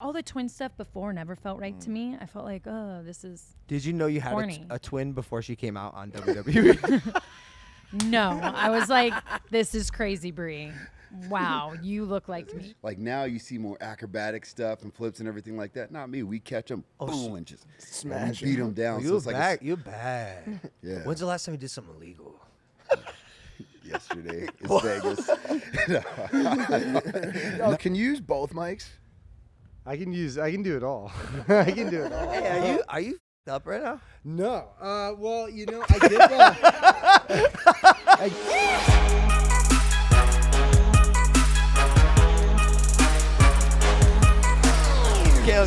all the twin stuff before never felt right to me. I felt like, oh, this is Did you know you had corny. a twin before she came out on WWE? No. I was like, this is crazy, Brie. Wow, you look like me. Like now you see more acrobatic stuff and flips and everything like that. Not me. We catch them, boom, and just smash beat them down. You're bad. You're bad. Yeah. When's the last time you did something illegal? Yesterday. It's Vegas. No, can you use both mics? I can do it all. I can do it all. Hey, are you up right now? No. Well, you know, I did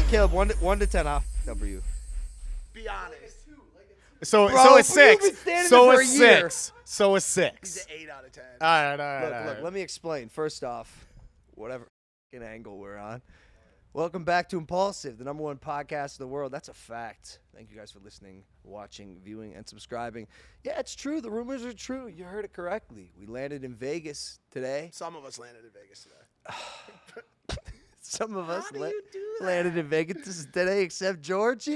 Caleb, 1 to 10 off W. Be honest. So Bro, it's you've been 6. standing So there for it's a year. 6. So it's 6. He's an 8 out of 10. All right. Look, let me explain. First off, whatever angle we're on. Welcome back to Impaulsive, the #1 podcast in the world. That's a fact. Thank you guys for listening, watching, viewing, and subscribing. Yeah, it's true. The rumors are true. You heard it correctly. We landed in Vegas today. Some of us landed in Vegas today. Some of us How do you do that? landed in Vegas today, except Georgie.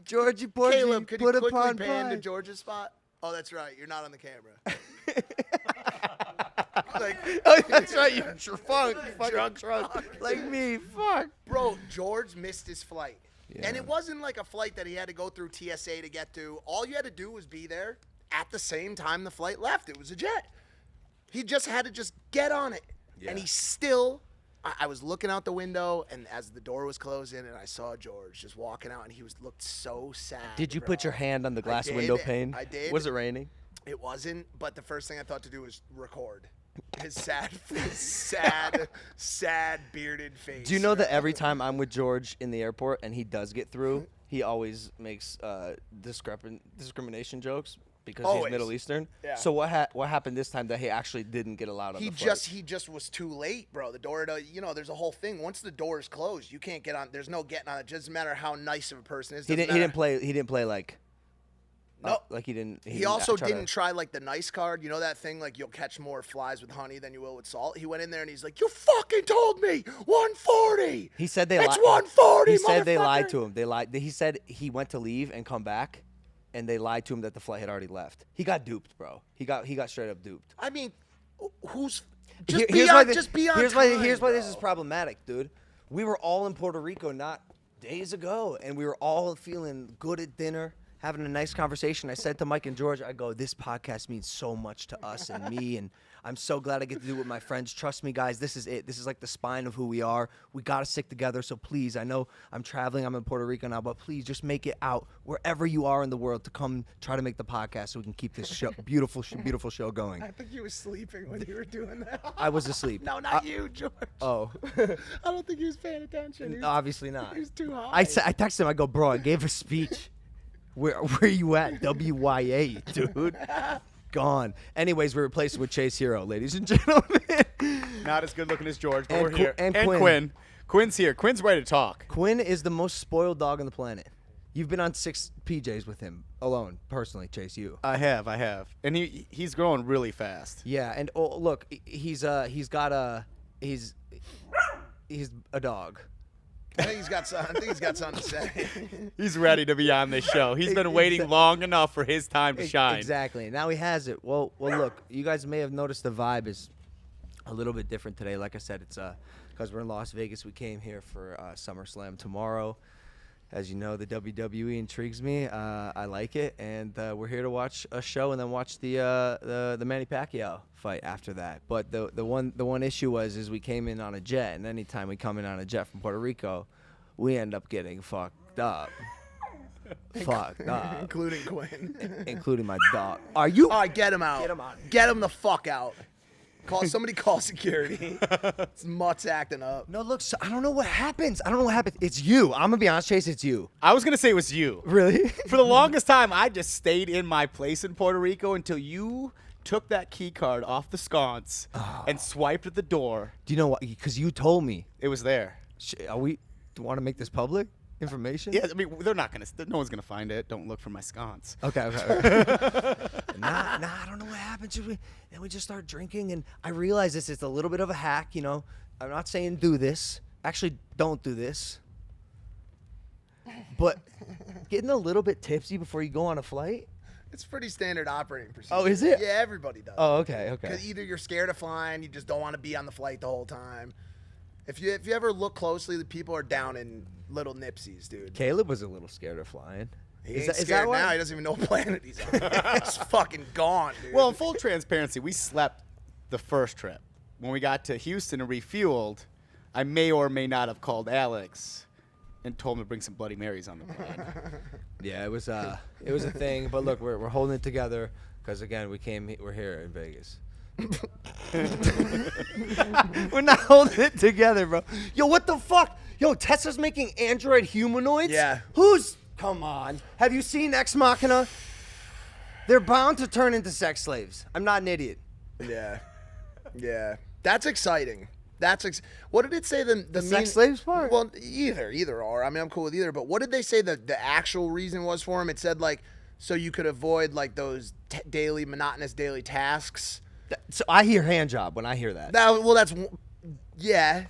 Georgie Porgy Caleb, could you put quickly upon pan pie. to George's spot? Oh, that's right. You're not on the camera. Like, Oh, that's right. You're drunk. Drunk. Like me. Fuck. bro, George missed his flight. Yeah. And it wasn't like a flight that he had to go through TSA to get to. All you had to do was be there at the same time the flight left. It was a jet. He just had to just get on it. Yeah. And he still, I was looking out the window, and as the door was closing, and I saw George just walking out, and he looked so sad. Did you put bro. your hand on the glass did. window pane? I did. Was it raining? It wasn't, but the first thing I thought to do was record his sad, sad bearded face. Do you know that every time I'm with George in the airport and he does get through, he always makes discrimination jokes because Always. he's Middle Eastern? Yeah. So what happened this time that he actually didn't get allowed on He the flight? he just was too late, bro. The door, there's a whole thing. Once the door is closed, you can't get on. There's no getting on. It doesn't matter how nice of a person is. He didn't play like. No. Like he didn't. He also didn't try like the nice card. You know that thing like you'll catch more flies with honey than you will with salt. He went in there and he's like, "You fucking told me 140." He said they It's lied. 140. He said they lied motherfucker." to him. They lied. He said he went to leave and come back, and they lied to him that the flight had already left. He got duped, bro. He got straight up duped. I mean, who's Here's why just be on Here's time, why this is bro. problematic, dude. We were all in Puerto Rico not days ago, and we were all feeling good at dinner, having a nice conversation. I said to Mike and George, I go, this podcast means so much to us and me, and I'm so glad I get to do it with my friends. Trust me, guys, this is it. This is like the spine of who we are. We got to stick together, so please, I know I'm traveling. I'm in Puerto Rico now, but please just make it out wherever you are in the world to come try to make the podcast so we can keep this show, beautiful show going. I think he was sleeping when you were doing that. I was asleep. No, not you, George. Oh. I don't think he was paying attention. He was, Obviously not. he was too high. I texted him. I go, bro, I gave a speech. Where you at? WYA, dude. Gone. Anyways, we replaced it with Chase Hero, ladies and gentlemen. Not as good looking as George, but And we're here. and Quinn. Quinn. Quinn's here. Quinn's ready to talk. Quinn is the most spoiled dog on the planet. You've been on 6 PJs with him alone, personally, Chase. You. I have. And he's growing really fast. Yeah, and look, he's a dog. I think he's got something to say. He's ready to be on this show. He's been waiting long enough for his time to shine. Exactly. Now he has it. Well, look, you guys may have noticed the vibe is a little bit different today. Like I said, it's because we're in Las Vegas. We came here for SummerSlam tomorrow. As you know, the WWE intrigues me. I like it, and we're here to watch a show and then watch the Manny Pacquiao fight after that. But the one issue is we came in on a jet, and anytime we come in on a jet from Puerto Rico, we end up getting fucked up. Fucked up. Including Quinn. Including my dog. Are you? All right, get him out. Get him out. Get him the fuck out. Somebody call security. It's Mutt's acting up. No, look, so I don't know what happens. It's you. I'm going to be honest, Chase, it's you. I was going to say it was you. Really? For the longest time, I just stayed in my place in Puerto Rico until you took that key card off the sconce and swiped at the door. Do you know what? Because you told me. It was there. Do you want to make this public information? Yeah, I mean, they're not going to. No one's going to find it. Don't look for my sconce. Okay. Nah, I don't know what happened. Then we just start drinking, and I realize this is a little bit of a hack, you know. I'm not saying do this. Actually, don't do this. but getting a little bit tipsy before you go on a flight. It's pretty standard operating procedure. Oh, is it? Yeah, everybody does. Oh, okay. Because either you're scared of flying, you just don't want to be on the flight the whole time. If you ever look closely, the people are down in little nipsies, dude. Caleb was a little scared of flying. He ain't scared now. He doesn't even know what planet he's on. He's fucking gone, dude. Well, in full transparency, we slept the first trip. When we got to Houston and refueled, I may or may not have called Alex and told him to bring some Bloody Marys on the plane. Yeah, it was a thing. But look, we're holding it together because again, we're here in Vegas. We're not holding it together, bro. Yo, what the fuck? Yo, Tesla's making android humanoids? Yeah. Come on. Have you seen Ex Machina? They're bound to turn into sex slaves. I'm not an idiot. Yeah. Yeah. That's exciting. What did it say? The sex slaves part? Well, either or. I mean, I'm cool with either. But what did they say the actual reason was for him? It said like so you could avoid like those monotonous daily tasks. So I hear hand job when I hear that. Yeah,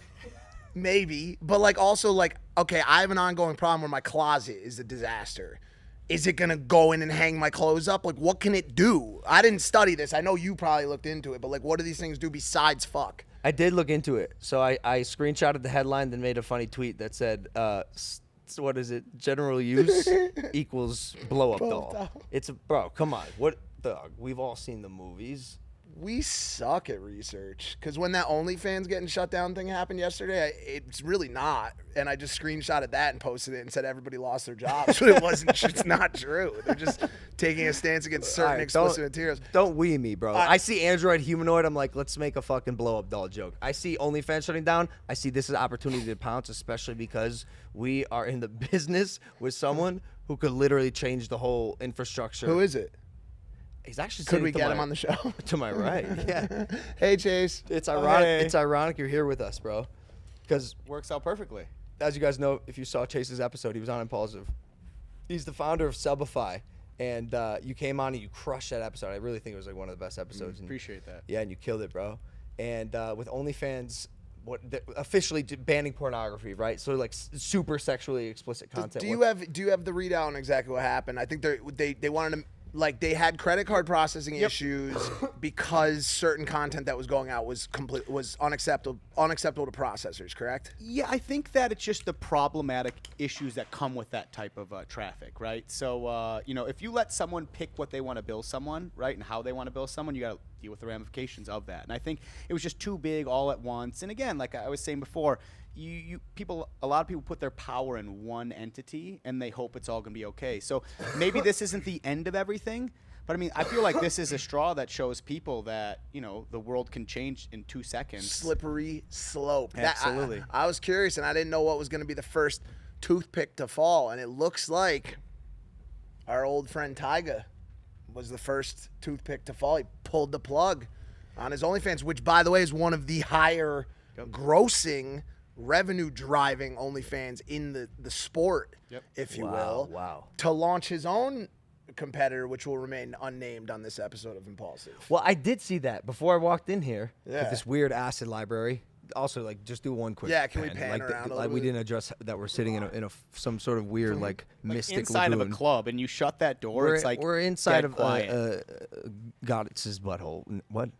maybe. But like also like okay, I have an ongoing problem where my closet is a disaster. Is it gonna go in and hang my clothes up? Like, what can it do? I didn't study this. I know you probably looked into it, but like, what do these things do besides fuck? I did look into it. So I screenshotted the headline, then made a funny tweet that said, what is it? General use equals blow up doll. It's bro, come on. What dog? We've all seen the movies. We suck at research because when that OnlyFans getting shut down thing happened yesterday, it's really not. And I just screenshotted that and posted it and said everybody lost their jobs, but it wasn't. It's not true. They're just taking a stance against certain explicit materials. Don't wee me, bro. I see android humanoid. I'm like, let's make a fucking blow up doll joke. I see OnlyFans shutting down. I see this is an opportunity to pounce, especially because we are in the business with someone who could literally change the whole infrastructure. Who is it? He's actually Could we get him on the show? To my right, yeah. Hey, Chase. It's ironic. Hey. It's ironic you're here with us, bro. Because Works out perfectly. as you guys know, if you saw Chase's episode, he was on Impaulsive. He's the founder of Subify, and you came on and you crushed that episode. I really think it was like one of the best episodes. Appreciate that. Yeah, and you killed it, bro. And with OnlyFans, officially banning pornography, right? So like super sexually explicit content. Do you have the readout on exactly what happened? I think they wanted to. Like they had credit card processing issues because certain content that was going out was unacceptable to processors, correct? Yeah, I think that it's just the problematic issues that come with that type of traffic, right? So, if you let someone pick what they want to bill someone, right, and how they want to bill someone, you got to deal with the ramifications of that. And I think it was just too big all at once. And again, like I was saying before, a lot of people put their power in one entity and they hope it's all going to be okay. So maybe this isn't the end of everything, but I mean, I feel like this is a straw that shows people that, the world can change in 2 seconds. Slippery slope. Absolutely. I was curious and I didn't know what was going to be the first toothpick to fall, and it looks like our old friend Tyga was the first toothpick to fall. He pulled the plug on his OnlyFans, which, by the way, is one of the higher grossing, revenue-driving OnlyFans in the sport, if you will. Wow. To launch his own competitor, which will remain unnamed on this episode of Impaulsive. Well, I did see that before I walked in here Yeah. with this weird acid library. Also, like, just do one quick. Yeah, can we pan like, around a like little we bit? didn't address that we're sitting in some sort of weird like mystic inside lagoon. of a club, and you shut that door. It's like we're inside dead of quiet. Goddess's butthole. What?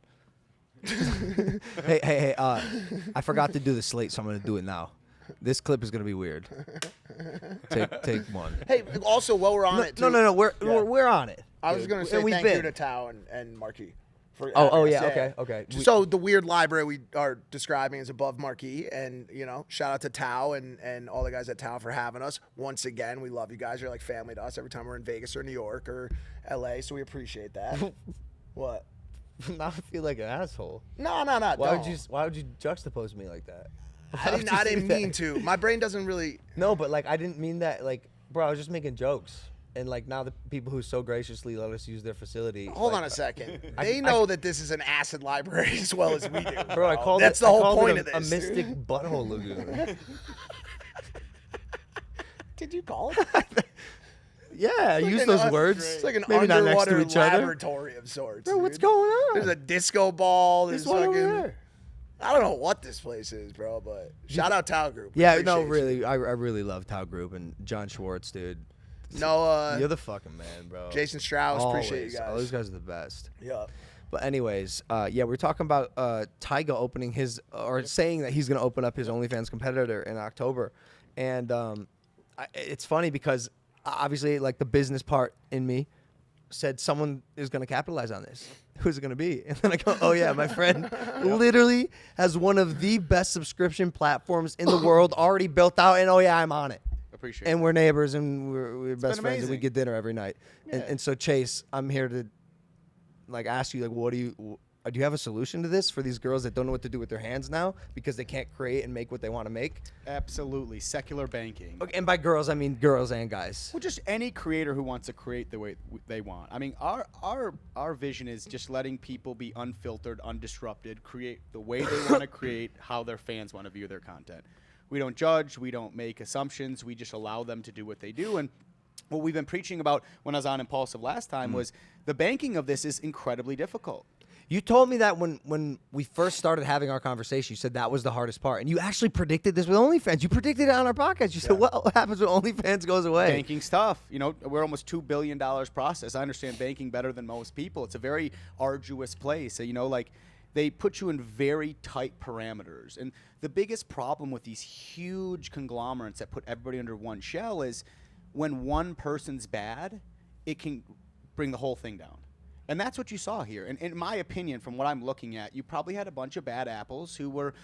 hey! I forgot to do the slate, so I'm gonna do it now. This clip is gonna be weird. Take one. Hey, also, while we're on it, too, No. We're on it. I was going to say And we've thank you been. to Tao and Marquis. For Oh having yeah. us. Okay. So the weird library we are describing is above Marquis, and shout out to Tao and all the guys at Tao for having us. Once again, we love you guys. You're like family to us every time we're in Vegas or New York or LA, so we appreciate that. What? Now I feel like an asshole. No. Why don't. would you juxtapose me like that? I didn't mean to. My brain doesn't really. No, but like I didn't mean that. Like, bro, I was just making jokes. And like now the people who so graciously let us use their facility. Hold like, on a second. They know that this is an acid library as well as we do. Bro, I called That's it, the I whole called point it of a this. mystic butthole lagoon. Did you call it? Yeah, I use those words. It's like an Maybe not next to underwater each other. laboratory of sorts. Bro, what's dude. going on? There's a disco ball. This There's one over fucking. there. I don't know what this place is, bro, but shout out Tao Group. Yeah, Appreciate no, you. really, I really love Tao Group and John Schwartz, dude. No, You're the fucking man, bro. Jason Strauss, appreciate you Always. guys. All those guys are the best. Yeah. But anyways, yeah, we're talking about Tyga opening his, or saying that he's going to open up his OnlyFans competitor in October. And it's funny because obviously, like, the business part in me said someone is going to capitalize on this. Who's it going to be? And then I go, oh, yeah, my friend literally has one of the best subscription platforms in the world already built out. And, oh, yeah, I'm on it. Appreciate And it. we're neighbors and we're best friends and we amazing. get dinner every night. Yeah. And so, Chase, I'm here to, like, ask you, like, what do you have a solution to this for these girls that don't know what to do with their hands now because they can't create and make what they want to make? Absolutely. Secular banking. Okay, and by girls, I mean girls and guys. Well, just any creator who wants to create the way they want. I mean, our vision is just letting people be unfiltered, undisrupted, create the way they want to create, how their fans want to view their content. We don't judge. We don't make assumptions. We just allow them to do what they do. And what we've been preaching about when I was on Impaulsive last time was the banking of this is incredibly difficult. You told me that when we first started having our conversation, you said that was the hardest part. And you actually predicted this with OnlyFans. You predicted it on our podcast. You said, what happens when OnlyFans goes away? Banking stuff. You know, we're almost $2 billion process. I understand banking better than most people. It's a very arduous place. You know, like, they put you in very tight parameters. And the biggest problem with these huge conglomerates that put everybody under one shell is when one person's bad, it can bring the whole thing down. And that's what you saw here. And in my opinion, from what I'm looking at, you probably had a bunch of bad apples who were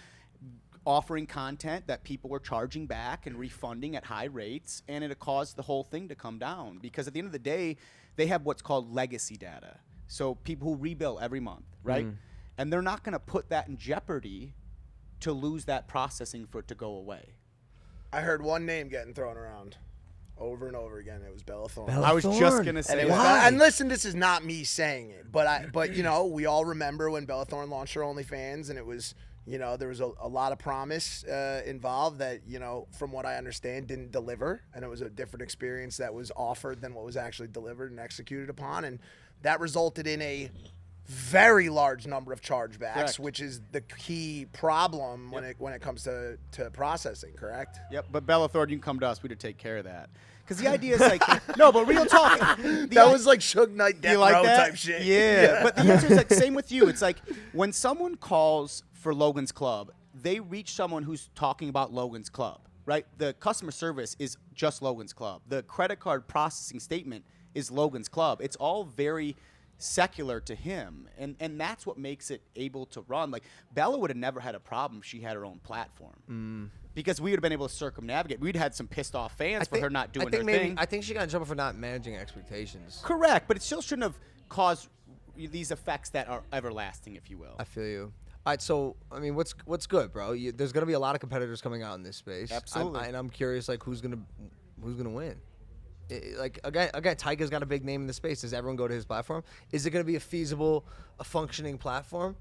offering content that people were charging back and refunding at high rates, and it caused the whole thing to come down. Because at the end of the day, they have what's called legacy data. So people who rebill every month, right? And they're not going to put that in jeopardy to lose that processing for it to go away. I heard one name getting thrown around over and over again. It was Bella Thorne. Bella I was just Thorne. going to And, say it was, Why? and listen, this is not me saying it, but you know, we all remember when Bella Thorne launched her OnlyFans, and it was, you know, there was a lot of promise involved that, you know, from what I understand, didn't deliver, and it was a different experience that was offered than what was actually delivered and executed upon, and that resulted in a very large number of chargebacks, Correct. which is the key problem when it comes to processing. Correct? Yep, but Bella Thorne, you can come to us. We would take care of that. Because the idea is like, no, but real talk. That was like Suge Knight Death You like Row that? type shit. Yeah. But the answer is like, same with you. It's like when someone calls for Logan's Club, they reach someone who's talking about Logan's Club, right? The customer service is just Logan's Club. The credit card processing statement is Logan's Club. It's all very secular to him, and that's what makes it able to run. Like, Bella would have never had a problem if she had her own platform. Because we would have been able to circumnavigate. We'd had some pissed off fans for her not doing her thing. I think she got in trouble for not managing expectations. Correct, but it still shouldn't have caused these effects that are everlasting, if you will. I feel you. All right, so I mean, what's good, bro? There's gonna be a lot of competitors coming out in this space. Absolutely. And I'm curious, like, who's gonna win? Like, again, Tyga's got a big name in the space. Does everyone go to his platform? Is it gonna be a functioning platform?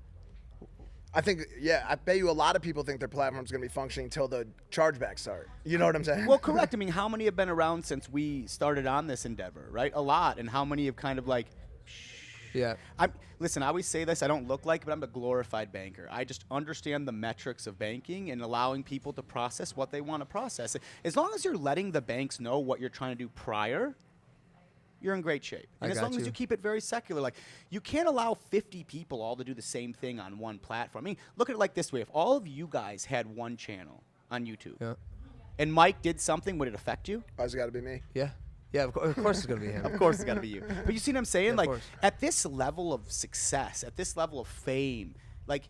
I think, yeah, I bet you a lot of people think their platform's going to be functioning until the chargebacks start. You know what I'm saying? Well, correct. I mean, how many have been around since we started on this endeavor, right? A lot. And how many have kind of like, Yeah. listen, I always say this, I don't look like it, but I'm a glorified banker. I just understand the metrics of banking and allowing people to process what they want to process. As long as you're letting the banks know what you're trying to do prior, you're in great shape. And as long as you keep it very secular, like, you can't allow 50 people all to do the same thing on one platform. I mean, look at it like this way. If all of you guys had one channel on YouTube and Mike did something, would it affect you? Oh, it's got to be me. Yeah. Yeah, of course it's going to be him. Of course it's got to be you. But you see what I'm saying? of Like, course. at this level of success, at this level of fame, like,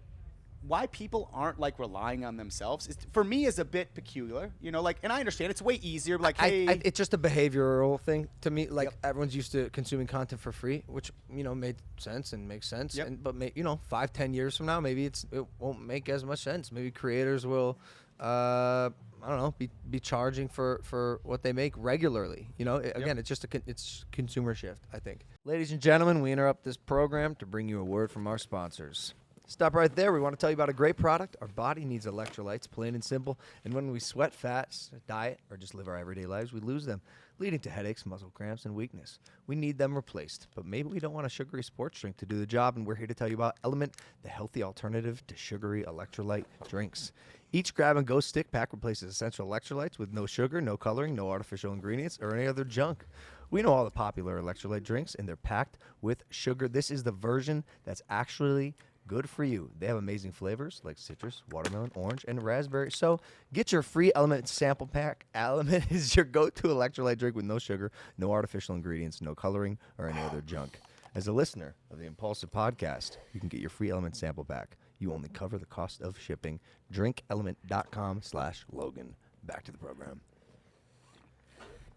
why people aren't, like, relying on themselves is, for me, is a bit peculiar. You know, like, and I understand it's way easier. Like, hey, It's just a behavioral thing to me. Like, everyone's used to consuming content for free, which, you know, made sense and makes sense. Yep. But, you know, 5-10 years from now, maybe it won't make as much sense. Maybe creators will, I don't know, be charging for what they make regularly. You know, again, it's just it's consumer shift, I think. Ladies and gentlemen, we interrupt this program to bring you a word from our sponsors. Stop right there. We want to tell you about a great product. Our body needs electrolytes, plain and simple. And when we sweat, fast, diet, or just live our everyday lives, we lose them, leading to headaches, muscle cramps, and weakness. We need them replaced. But maybe we don't want a sugary sports drink to do the job, and we're here to tell you about Element, the healthy alternative to sugary electrolyte drinks. Each grab-and-go stick pack replaces essential electrolytes with no sugar, no coloring, no artificial ingredients, or any other junk. We know all the popular electrolyte drinks, and they're packed with sugar. This is the version that's actually good for you. They have amazing flavors like citrus, watermelon, orange, and raspberry. So get your free Element sample pack. Element is your go-to electrolyte drink with no sugar, no artificial ingredients, no coloring, or any other junk. As a listener of the Impaulsive podcast, you can get your free Element sample pack. You only cover the cost of shipping. DrinkElement.com/Logan. Back to the program.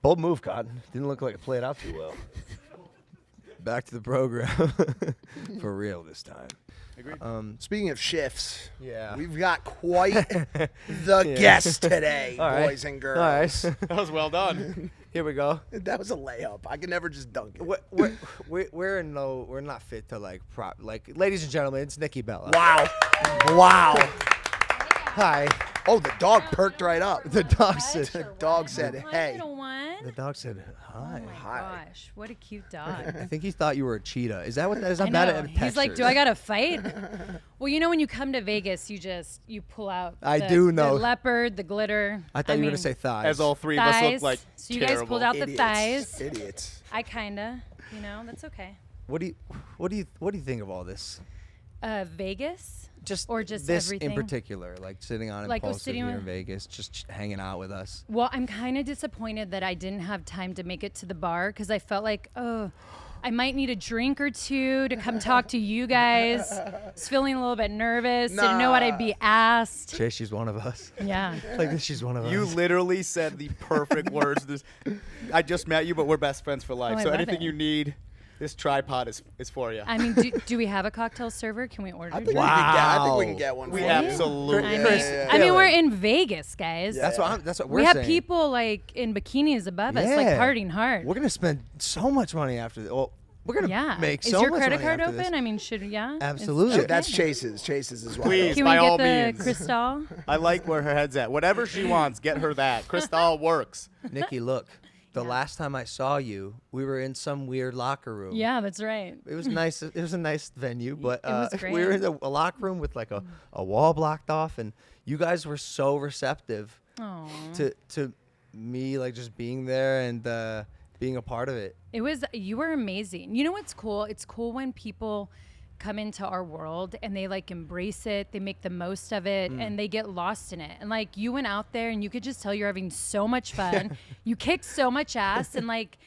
Bold move, Cotton. Didn't look like it played out too well. Back to the program. For real this time. Agreed. Speaking of shifts, Yeah. we've got quite the guest today, All right. boys and girls. All right. That was well done. Here we go. That was a layup. I could never just dunk it. We're not fit to like ladies and gentlemen, it's Nikki Bella. Wow. Wow. Hi. Oh, the dog perked right up. The dog said. The dog said, Hi, hey. little one. The dog said hi. Oh my Hi. gosh, what a cute dog. I think he thought you were a cheetah. Is that what that is? I I'm bad know. at He's like, textures. do I gotta fight? Well, you know when you come to Vegas, you pull out. I the, do know. the leopard, the glitter. I thought you were mean, gonna say thighs. As all three of us thighs. look like So you terrible. guys pulled out the Idiots. thighs. Idiots. I kinda, that's okay. What do you think of all this? Vegas. Or just this everything? in particular, like sitting on Like, Impaulsive sitting here on- in Vegas, just hanging out with us. Well, I'm kind of disappointed that I didn't have time to make it to the bar because I felt like, I might need a drink or two to come talk to you guys. I was feeling a little bit nervous. Didn't know what I'd be asked. Jay, she's one of us. Yeah. Like she's one of us. You literally said the perfect words. I just met you, but we're best friends for life. Oh, I so love anything it. you need, this tripod is for you. I mean, do we have a cocktail server? Can we order? I think, drinks? I think we can get one. We for you. absolutely. Chris, I mean, we're in Vegas, guys. Yeah. That's what we're We have saying. people like in bikinis above us, like Yeah. partying hard. We're gonna spend so much money after this. Well, we're gonna Yeah. make Is so your much credit money card after open? this. I mean, should It's Absolutely. okay. That's Chase's as well. Please. Can by we all get the means. Cristal? I like where her head's at. Whatever she wants, get her that. Crystal works. Nikki, look. The last time I saw you, we were in some weird locker room. Yeah, that's right. It was nice. It was a nice venue, but was we were great. in a locker room with like a wall blocked off, and you guys were so receptive Oh. to me, like just being there and being a part of it. You were amazing. You know what's cool? It's cool when people come into our world and they like embrace it, they make the most of it, and they get lost in it. And like you went out there and you could just tell you're having so much fun. You kicked so much ass, and like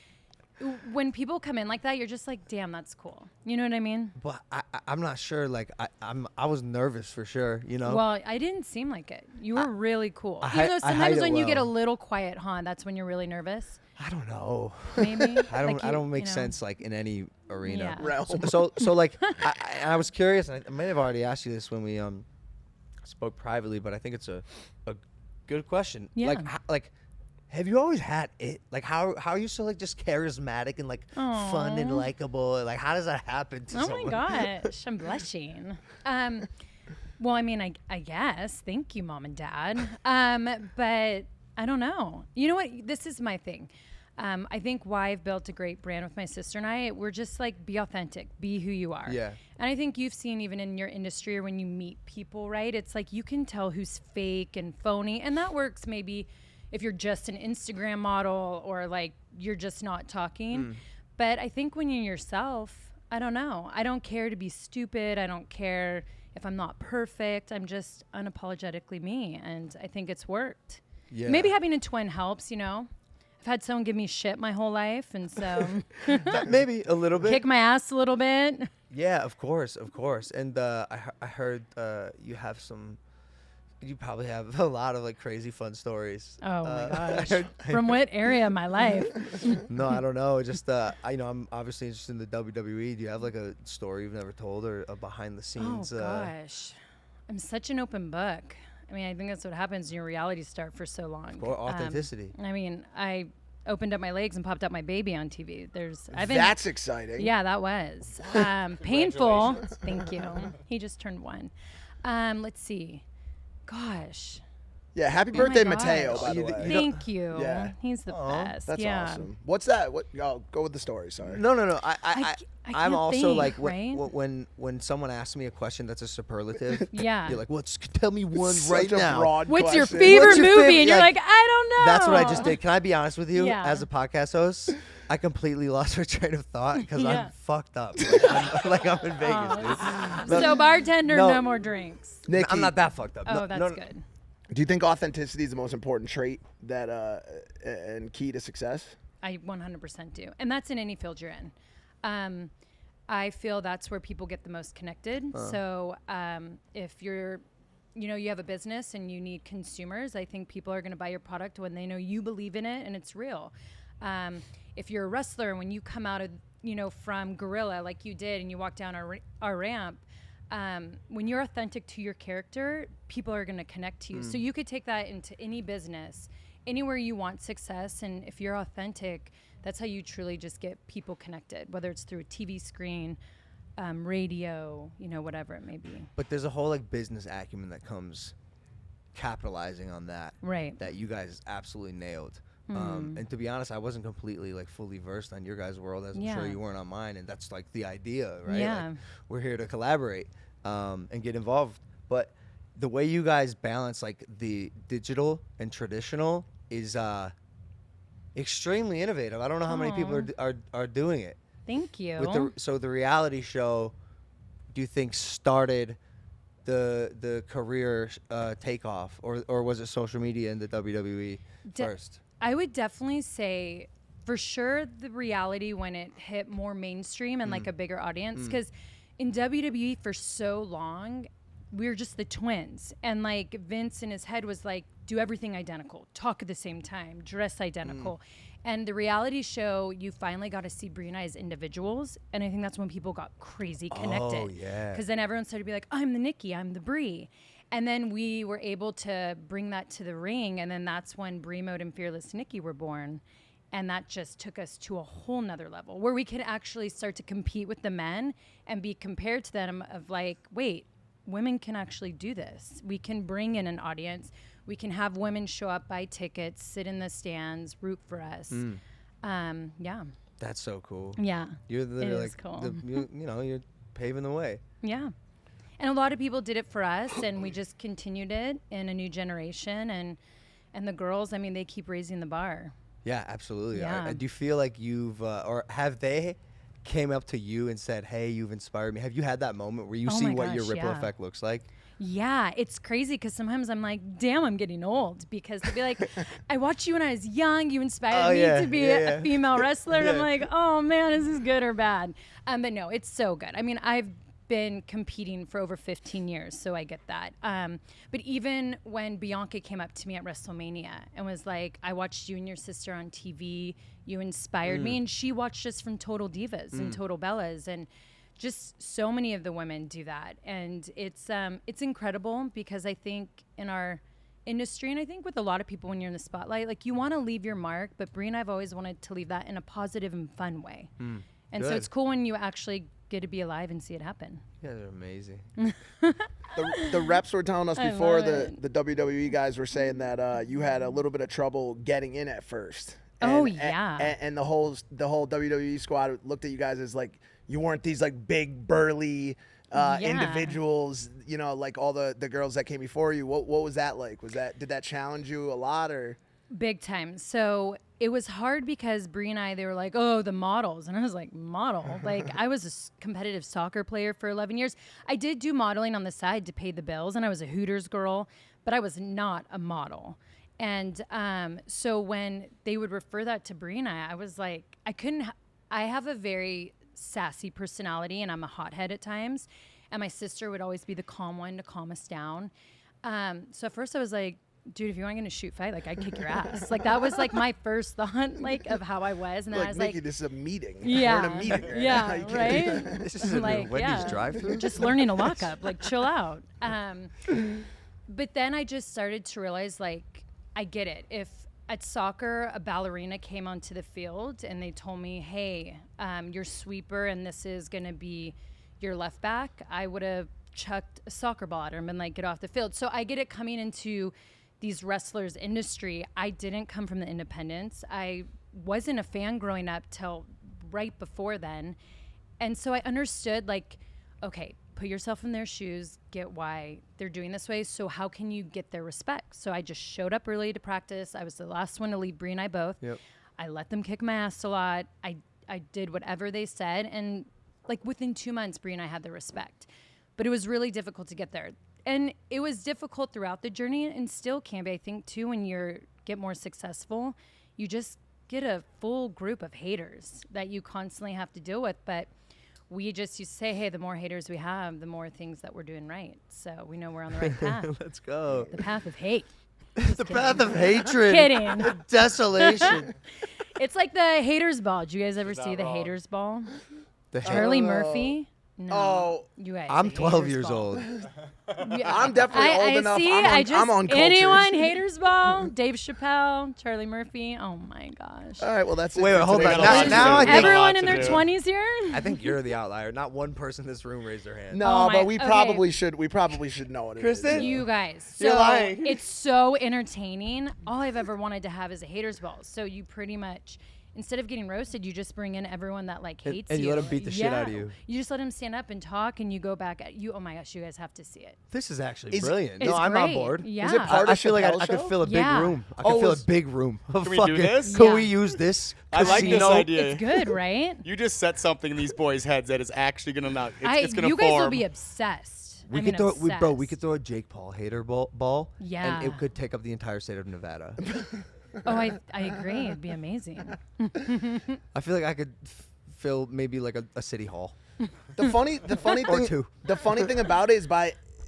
when people come in like that, you're just like, damn, that's cool. You know what I mean? But I'm not sure. Like I was nervous for sure. You know. Well, I didn't seem like it. You were really cool. I Even though hide sometimes it when you get a well. little quiet, that's when you're really nervous. I don't know. Maybe. I don't. Like I don't make you know. sense like in any arena. Yeah. Realm. So like I was curious, and I may have already asked you this when we spoke privately, but I think it's a good question. Yeah. Like have you always had it? Like how are you so like just charismatic and like fun and Aw. likable? Like how does that happen to Oh someone? my gosh, I'm blushing. Well, I mean, I guess. Thank you, Mom and Dad. But I don't know. You know what? This is my thing. I think why I've built a great brand with my sister and I, we're just like, be authentic, be who you are. Yeah. And I think you've seen even in your industry or when you meet people, right? It's like you can tell who's fake and phony. And that works maybe if you're just an Instagram model or like you're just not talking. But I think when you're yourself, I don't know. I don't care to be stupid. I don't care if I'm not perfect. I'm just unapologetically me. And I think it's worked. Yeah. Maybe having a twin helps, you know? I've had someone give me shit my whole life. And so Maybe a little bit. kick my ass a little bit. Yeah, of course. And I heard you have some. You probably have a lot of like crazy fun stories. Oh my I gosh. heard- From what area of my life? No, I don't know. Just I'm obviously interested in the WWE. Do you have like a story you've never told or a behind the Oh scenes? gosh. I'm such an open book. I mean, I think that's what happens when you're a reality star for so long. Or authenticity. I mean, opened up my legs and popped out my baby on TV. That's exciting. Yeah, that was painful. Thank you. He just turned 1. Let's see. Gosh. Yeah, happy Oh my birthday, gosh. Mateo, by the way. Thank you. Yeah. He's the best. That's yeah. awesome. What's that? What? Oh, go with the story. Sorry. No. I I'm can't also think, like right? when someone asks me a question that's a superlative. Yeah. You're like, well, tell me one Such right a now. broad What's your question. favorite What's your movie? favorite- And you're yeah, like, I don't know. That's what I just did. Can I be honest with you? Yeah. As a podcast host, I completely lost my train of thought because Yeah. I'm fucked up. Like I'm in Vegas, dude. So bartender, No. no more drinks. Nikki, I'm not that fucked up. Oh, No, that's no, good. do you think authenticity is the most important trait that and key to success? I 100% do. And that's in any field you're in. I feel that's where people get the most connected. So if you're, you have a business and you need consumers, I think people are going to buy your product when they know you believe in it and it's real. If you're a wrestler, when you come out of, from Gorilla like you did and you walk down our ramp, when you're authentic to your character, people are going to connect to you. So you could take that into any business, anywhere you want success. And if you're authentic, that's how you truly just get people connected, whether it's through a TV screen, radio, whatever it may be. But there's a whole like business acumen that comes capitalizing on that. Right. That you guys absolutely nailed. And to be honest, I wasn't completely like fully versed on your guys' world, as I'm sure Yeah. you weren't on mine, and that's like the idea, right? Yeah. Like, we're here to collaborate and get involved. But the way you guys balance like the digital and traditional is extremely innovative. I don't know how many people are doing it. Thank you. With the reality show, do you think started the career takeoff, or was it social media and the WWE first? I would definitely say, for sure, the reality when it hit more mainstream and like a bigger audience. Because in WWE for so long, we were just the twins. And like Vince in his head was like, do everything identical, talk at the same time, dress identical. And the reality show, you finally got to see Brie and I as individuals. And I think that's when people got crazy connected. Oh, yeah. Because then everyone started to be like, I'm the Nikki, I'm the Brie. And then we were able to bring that to the ring. And then that's when Brie Mode and Fearless Nikki were born. And that just took us to a whole nother level where we could actually start to compete with the men and be compared to them of like, wait, women can actually do this. We can bring in an audience. We can have women show up, buy tickets, sit in the stands, root for us. Yeah. That's so cool. Yeah. You're literally is like cool. you're paving the way. Yeah. And a lot of people did it for us, and we just continued it in a new generation. And the girls, I mean, they keep raising the bar. Yeah, absolutely. Yeah. Do you feel like you've, or have they came up to you and said, hey, you've inspired me? Have you had that moment where you Oh see my what your gosh, ripple yeah. effect looks like? Yeah, it's crazy because sometimes I'm like, damn, I'm getting old, because they'll be like, I watched you when I was young. You inspired me to be a female wrestler. And I'm like, oh, man, is this good or bad? But no, it's so good. I mean, I've been competing for over 15 years, so I get that. But even when Bianca came up to me at Wrestlemania and was like, I watched you and your sister on TV, you inspired me, and she watched us from Total Divas and Total Bellas, and just so many of the women do that. And it's incredible, because I think in our industry, and I think with a lot of people when you're in the spotlight, like you want to leave your mark, but Brie and I've always wanted to leave that in a positive and fun way. And so Good. it's cool when you actually get to be alive and see it happen. Yeah, they're amazing. The reps were telling us I before, love the WWE guys were saying that you had a little bit of trouble getting in at first. Oh, And- yeah. And the whole WWE squad looked at you guys as like you weren't these like big burly individuals, like all the girls that came before you. What was that like? Did that challenge you a lot, or? Big time. So it was hard because Brie and I, they were like, oh, the models. And I was like, model? Like, I was a competitive soccer player for 11 years. I did do modeling on the side to pay the bills, and I was a Hooters girl, but I was not a model. And so when they would refer that to Brie and I was like, I have a very sassy personality, and I'm a hothead at times. And my sister would always be the calm one to calm us down. So at first I was like, dude, if you weren't going to shoot fight, like, I'd kick your ass. Like, that was, like, my first thought, like, of how I was. And then Like, I was Nikki, like, this is a meeting. yeah. We're in a meeting right now. Yeah, You can't do right? that. This isn't Like, a Wendy's yeah. drive-thru. Just learning a lockup. Like, chill out. But then I just started to realize, like, I get it. If at soccer, a ballerina came onto the field and they told me, hey, you're sweeper and this is going to be your left back, I would have chucked a soccer ball at her and been like, get off the field. So I get it coming into these wrestlers industry. I didn't come from the independents. I wasn't a fan growing up till right before then. And so I understood, like, okay, put yourself in their shoes, get why they're doing this way. So how can you get their respect? So I just showed up early to practice. I was the last one to leave, Bree and I both. Yep. I let them kick my ass a lot. I did whatever they said. And like within 2 months, Bree and I had the respect. But it was really difficult to get there. And it was difficult throughout the journey and still can be. I think too, when you get more successful, you just get a full group of haters that you constantly have to deal with. But we just used to say, hey, the more haters we have, the more things that we're doing right. So we know we're on the right path. Let's go. The path of hate. The path of hatred. Kidding. Desolation. It's like the haters ball. Did you guys ever see the haters ball? The Charlie Murphy? No. Oh, You guys. I'm the 12 haters years ball. old. I'm definitely old enough. See, I'm on culture. anyone haters ball, Dave Chappelle, Charlie Murphy. Oh my gosh. All right, well that's it. Wait, for hold today. on. Now I think Everyone in their 20s here? I think you're the outlier. Not one person in this room raised their hand. No, Oh my- but we okay. probably should. We probably should know what it is. Kristen? You guys. You're So lying. it's so entertaining. All I've ever wanted to have is a haters ball. So you pretty much, instead of getting roasted, you just bring in everyone that like hates and you let 'em beat the shit out of you. You just let them stand up and talk, and you go back at you. Oh my gosh, you guys have to see it. This is actually Is- brilliant. It's No, I'm on great. board. Yeah. Is it part I of feel like I Chappelle's could show? fill a big Yeah. room. I could Oh, fill a is- big room. Of Can we do fucking, this? Can Yeah. we use this? I like this casino? idea. It's good, right? You just set something in these boys' heads that is actually gonna not. It's gonna You form. guys will be obsessed. We I could mean, throw. We could obsessed. throw a Jake Paul hater ball. Yeah. And it could take up the entire state of Nevada. Oh, I agree. It'd be amazing. I feel like I could fill maybe like a city hall. The funny Or thing, two. the funny thing about it is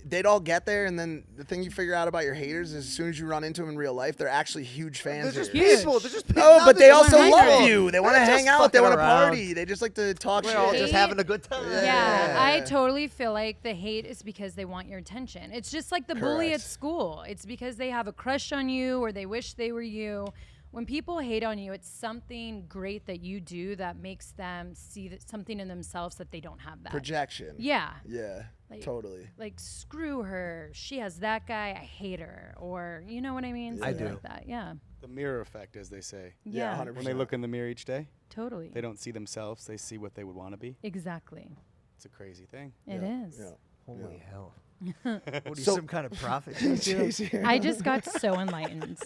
they'd all get there, and then the thing you figure out about your haters is as soon as you run into them in real life, they're actually huge fans. They're of just yours. people. They're just people. Oh, No, but they're they just also hang love out. you. They want to They're hang just out. They fucking want to around. party. They just like to talk We're all shit. just having a good time. Yeah, I totally feel like the hate is because they want your attention. It's just like the bully at Correct. school. It's because they have a crush on you or they wish they were you. When people hate on you, it's something great that you do that makes them see something in themselves that they don't have that. Projection. Yeah. Yeah. Like- Totally. Like, screw her. She has that guy. I hate her. Or, you know what I mean? I Something do. Like that. Yeah. The mirror effect, as they say. Yeah, Yeah. 100%. When they look in the mirror each day, Totally. they don't see themselves. They see what they would want to be. Exactly. It's a crazy thing. It is. Yeah. Holy hell. What are you, So- some kind of prophet? I just got so enlightened.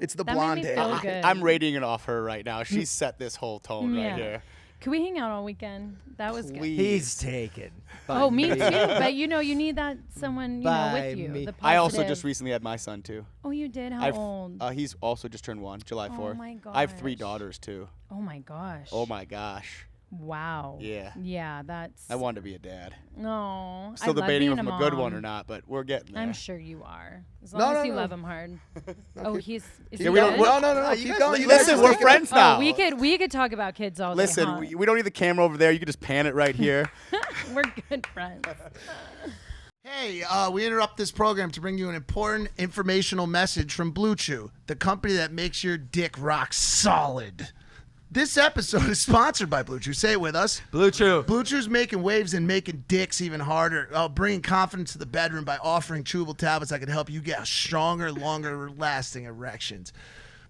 It's the That made blonde me hair. feel good. I'm rating it off her right now. She's set this whole tone Yeah. right here. Could we hang out all weekend? That was good. Please. He's taken. Oh, me too. But you know, you need that someone you know By with you. me. The I also positive. just recently had my son too. Oh, you did? How old? He's also just turned 1, July 4th. my I have 3 gosh. daughters too. Oh my gosh. Oh my gosh. Wow. Yeah. Yeah, that's. I wanted to be a dad. No. Still debating if I'm a good one or not, but we're getting there. I'm sure you are. As No, long as no, you no. love him hard. Oh, he's. Is Keep he we don't- good? No. you Keep guys going. You Listen, guys we're take it. friends now. Oh, we could talk about kids all day. Listen, huh? we don't need the camera over there. You can just pan it right here. We're good friends. Hey, we interrupt this program to bring you an important informational message from BlueChew, the company that makes your dick rock solid. This episode is sponsored by BlueChew. Say it with us. BlueChew. BlueChew's making waves and making dicks even harder, bringing confidence to the bedroom by offering chewable tablets that can help you get stronger, longer-lasting erections.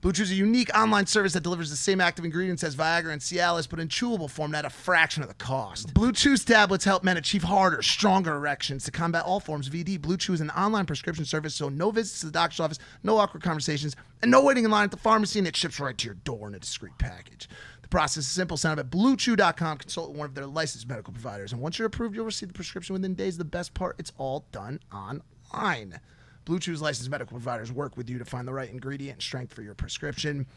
BlueChew is a unique online service that delivers the same active ingredients as Viagra and Cialis, but in chewable form at a fraction of the cost. BlueChew's tablets help men achieve harder, stronger erections to combat all forms of ED. BlueChew is an online prescription service, so no visits to the doctor's office, no awkward conversations, and no waiting in line at the pharmacy, and it ships right to your door in a discreet package. The process is simple. Sign up at BlueChew.com, consult with one of their licensed medical providers, and once you're approved, you'll receive the prescription within days. The best part, it's all done online. BlueChew's licensed medical providers work with you to find the right ingredient and strength for your prescription.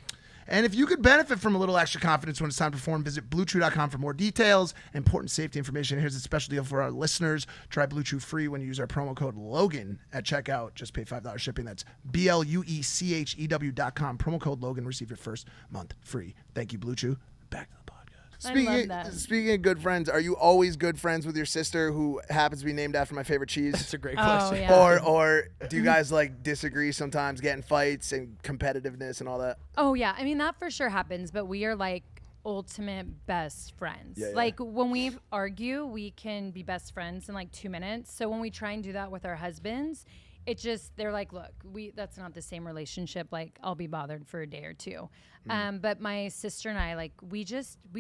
And if you could benefit from a little extra confidence when it's time to perform, visit BlueChew.com for more details and important safety information. Here's a special deal for our listeners. Try BlueChew free when you use our promo code Logan at checkout. Just pay $5 shipping. That's BlueChew.com. Promo code Logan. Receive your first month free. Thank you, BlueChew. Back to the podcast. love that. Speaking of good friends, are you always good friends with your sister who happens to be named after my favorite cheese? That's a great Oh, question. yeah. Or do you guys like disagree sometimes, get in fights and competitiveness and all that? Oh yeah, I mean that for sure happens, but we are like ultimate best friends. Yeah, yeah. Like when we argue, we can be best friends in like 2 minutes. So when we try and do that with our husbands, it just they're like, look, that's not the same relationship. Like I'll be bothered for a day or two. But my sister and I, like we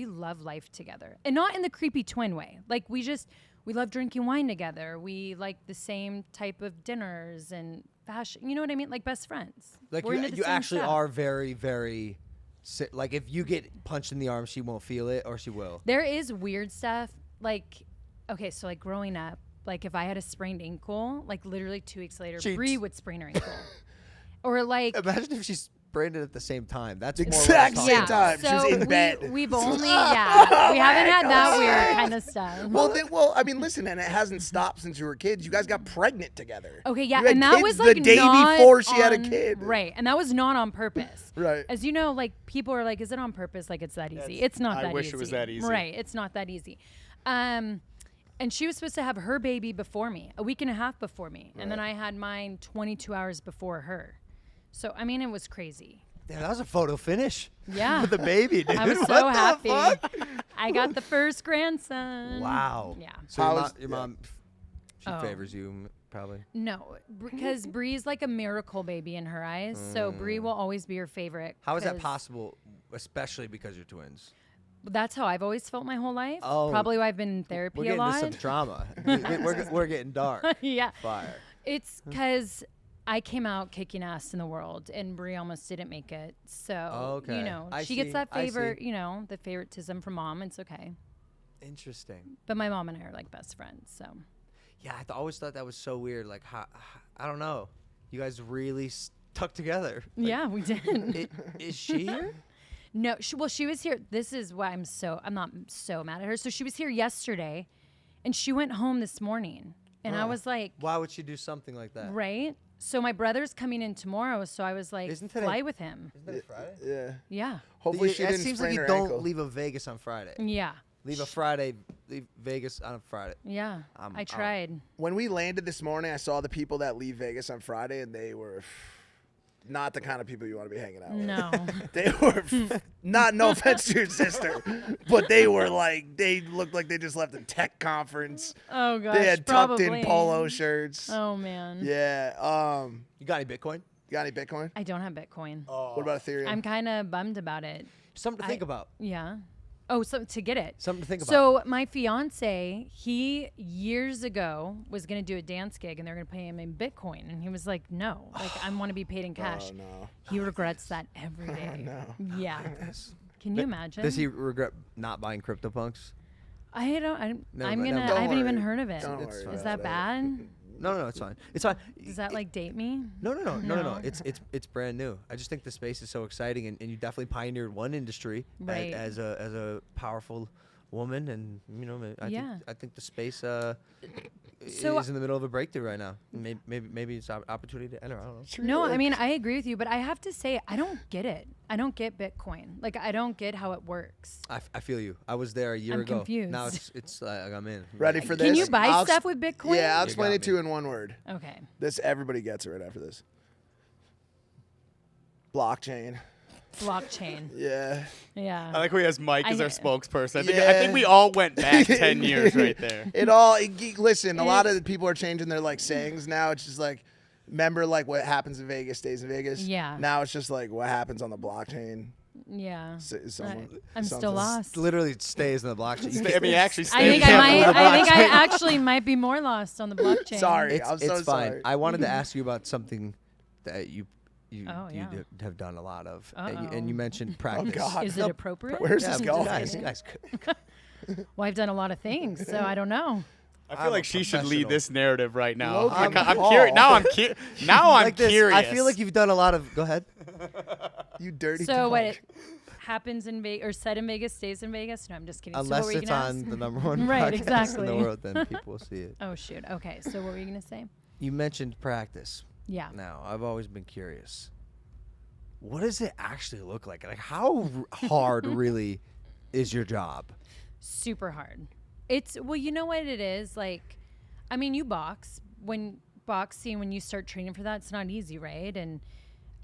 love life together, and not in the creepy twin way. Like we love drinking wine together. We like the same type of dinners and fashion. You know what I mean? Like best friends. Like We're into the you same actually stuff. are very, very. Like if you get punched in the arm, she won't feel it, or she will. There is weird stuff. Like, okay, so like growing up, like if I had a sprained ankle, like literally 2 weeks later, Cheats. Bree would sprain her ankle. Or like, Imagine if she's sprained it at the same time. That's more Exact what I'm same talking about. time. She was in bed. We've only, we haven't had that weird kind of stuff. Well, I mean, listen, and it hasn't stopped since you were kids. You guys got pregnant together. Okay, yeah, You had and that kids was like the day not before she had a on- kid. right? And that was not on purpose, Right. As you know, like people are like, "Is it on purpose?" Like it's that easy. It's not I that wish easy. it was that easy. Right? It's not that easy. And she was supposed to have her baby before me, a week and a half before me, and then I had mine 22 hours before her. So I mean, it was crazy. Damn, that was a photo finish. Yeah. With the baby, dude. I was What so the happy. fuck? I got the first grandson. Wow. Yeah. So How your mom, she Oh. favors you, probably. No, because Bree's like a miracle baby in her eyes. So Bree will always be her favorite. How is that 'cause possible, especially because you're twins? That's how I've always felt my whole life. Oh. Probably why I've been in therapy We're a getting lot. into some drama. we're getting dark. Yeah. Fire. It's because I came out kicking ass in the world, and Bree almost didn't make it. So, Okay. you know, I she gets see. that I see. favor, you know, the favoritism from mom. It's okay. Interesting. But my mom and I are like best friends. So, Yeah, I always thought that was so weird. Like, how, I don't know. You guys really stuck together. Like, yeah, we did. Is she here? No, she was here. This is why I'm not so mad at her. So she was here yesterday, and she went home this morning. And I was like, Why would she do something like that? right? So my brother's coming in tomorrow, so I was like, Isn't today- fly with him. Isn't that Friday? Yeah. Yeah. Hopefully It she didn't seems sprain like you her don't ankle. leave a Vegas on Friday. Yeah. Leave a Friday, leave Vegas on a Friday. Yeah. I'm I out. tried. When we landed this morning, I saw the people that leave Vegas on Friday, and they were not the kind of people you want to be hanging out with. No. They were not, no offense to your sister, but they were like, they looked like they just left a tech conference. Oh gosh. They had tucked probably. in polo shirts. Oh man. Yeah. You got any Bitcoin? You got any Bitcoin? I don't have Bitcoin. What about Ethereum? I'm kind of bummed about it. Something to think about. Yeah. Oh, so to get it. Something to think about. So my fiance, he years ago was gonna do a dance gig, and they're gonna pay him in Bitcoin, and he was like, "No, like I want to be paid in cash." Oh, no. He regrets that every day. No. Yeah. Can you imagine? Does he regret not buying CryptoPunks? I don't. Never I'm mind, gonna. never I mind. haven't even worry. heard of it. Don't It's worry fine. Is about that bad? No, it's fine. It's fine. Does that like date me? No. No. It's brand new. I just think the space is so exciting, and you definitely pioneered one industry Right. as a powerful woman, and you know, Yeah. I think the space So- is in the middle of a breakthrough right now. Maybe it's an opportunity to enter. I don't know. No, I mean I agree with you, but I have to say I don't get it. I don't get Bitcoin. Like I don't get how it works. I feel you. I was there a year I'm ago. confused. Now it's like I'm in. Ready for this? Can you buy I'll stuff s- with Bitcoin? Yeah, I'll You explain got it to me. you in one word. Okay. This everybody gets it right after this. Blockchain. Blockchain. Yeah. Yeah. I like how he has Mike as I- our spokesperson. I Yeah. think we all went back 10 years right there. Listen, a lot of the people are changing their like sayings now. It's just like, remember like what happens in Vegas stays in Vegas. Yeah. Now it's just like what happens on the blockchain. Yeah. I'm still something. lost. Literally it stays in the blockchain. I mean, actually, I think I actually might be more lost on the blockchain. Sorry. It's, I'm so it's fine. sorry. I wanted to ask you about something that you Oh, yeah. have done a lot of, Uh-oh. and you mentioned practice. God. Is it appropriate? Where's Yeah, this but going? guys. Well, I've done a lot of things, so I don't know. I feel I'm like a she should lead professional. this narrative right now. Logan I'm Paul. curious. Now I'm Like this, curious. I feel like you've done a lot of. Go ahead. You dirty So dog. what it happens in Vegas or said in Vegas stays in Vegas? No, I'm just kidding. So Unless what were you it's gonna on ask? the number one Right, podcast in exactly. the world, then people will see it. Oh shoot. Okay. So what were you gonna say? You mentioned practice. Yeah. Now, I've always been curious. What does it actually look like? Like, how hard really is your job? Super hard. It's, well, you know what it is? Like, I mean, you box. When you start training for that, it's not easy, right? And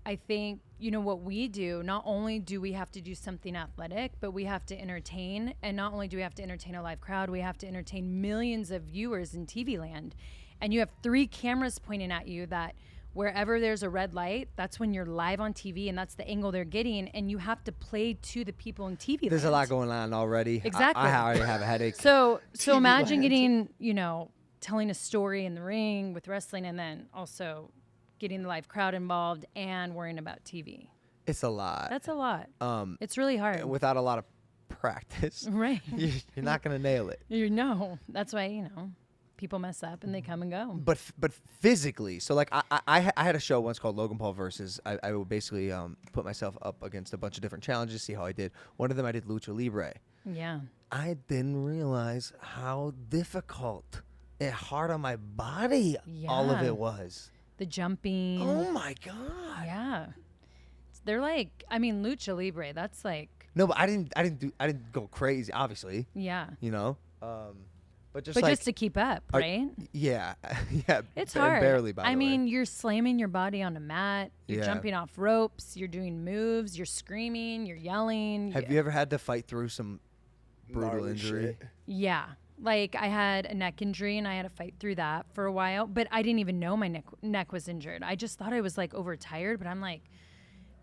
I think, you know, what we do, not only do we have to do something athletic, but we have to entertain. And not only do we have to entertain a live crowd, we have to entertain millions of viewers in TV land. And you have 3 cameras pointing at you that wherever there's a red light, that's when you're live on TV, and that's the angle they're getting, and you have to play to the people in TV There's land. a lot going on already. Exactly. I already have a headache. So imagine getting, you know, telling a story in the ring with wrestling, and then also getting the live crowd involved and worrying about TV. It's a lot. That's a lot. It's really hard. Without a lot of practice, Right. you're not going to nail it. You know, that's why, you know, people mess up and they come and go. But physically, so like I had a show once called Logan Paul versus. I would basically put myself up against a bunch of different challenges, see how I did. One of them I did Lucha Libre. Yeah. I didn't realize how difficult and hard on my body all of Yeah. it was. The jumping. Oh my god. Yeah. They're like, I mean, Lucha Libre, that's like, No, but I didn't go crazy, obviously. yeah. You know? But just But like just to keep up, are- right? yeah. Yeah. It's and hard. Barely, by I the way. mean, you're slamming your body on a mat. You're Yeah. jumping off ropes. You're doing moves. You're screaming. You're yelling. Have you ever had to fight through some brutal Gnarly injury? shit. Yeah. Like, I had a neck injury, and I had to fight through that for a while. But I didn't even know my neck was injured. I just thought I was, like, overtired. But I'm like,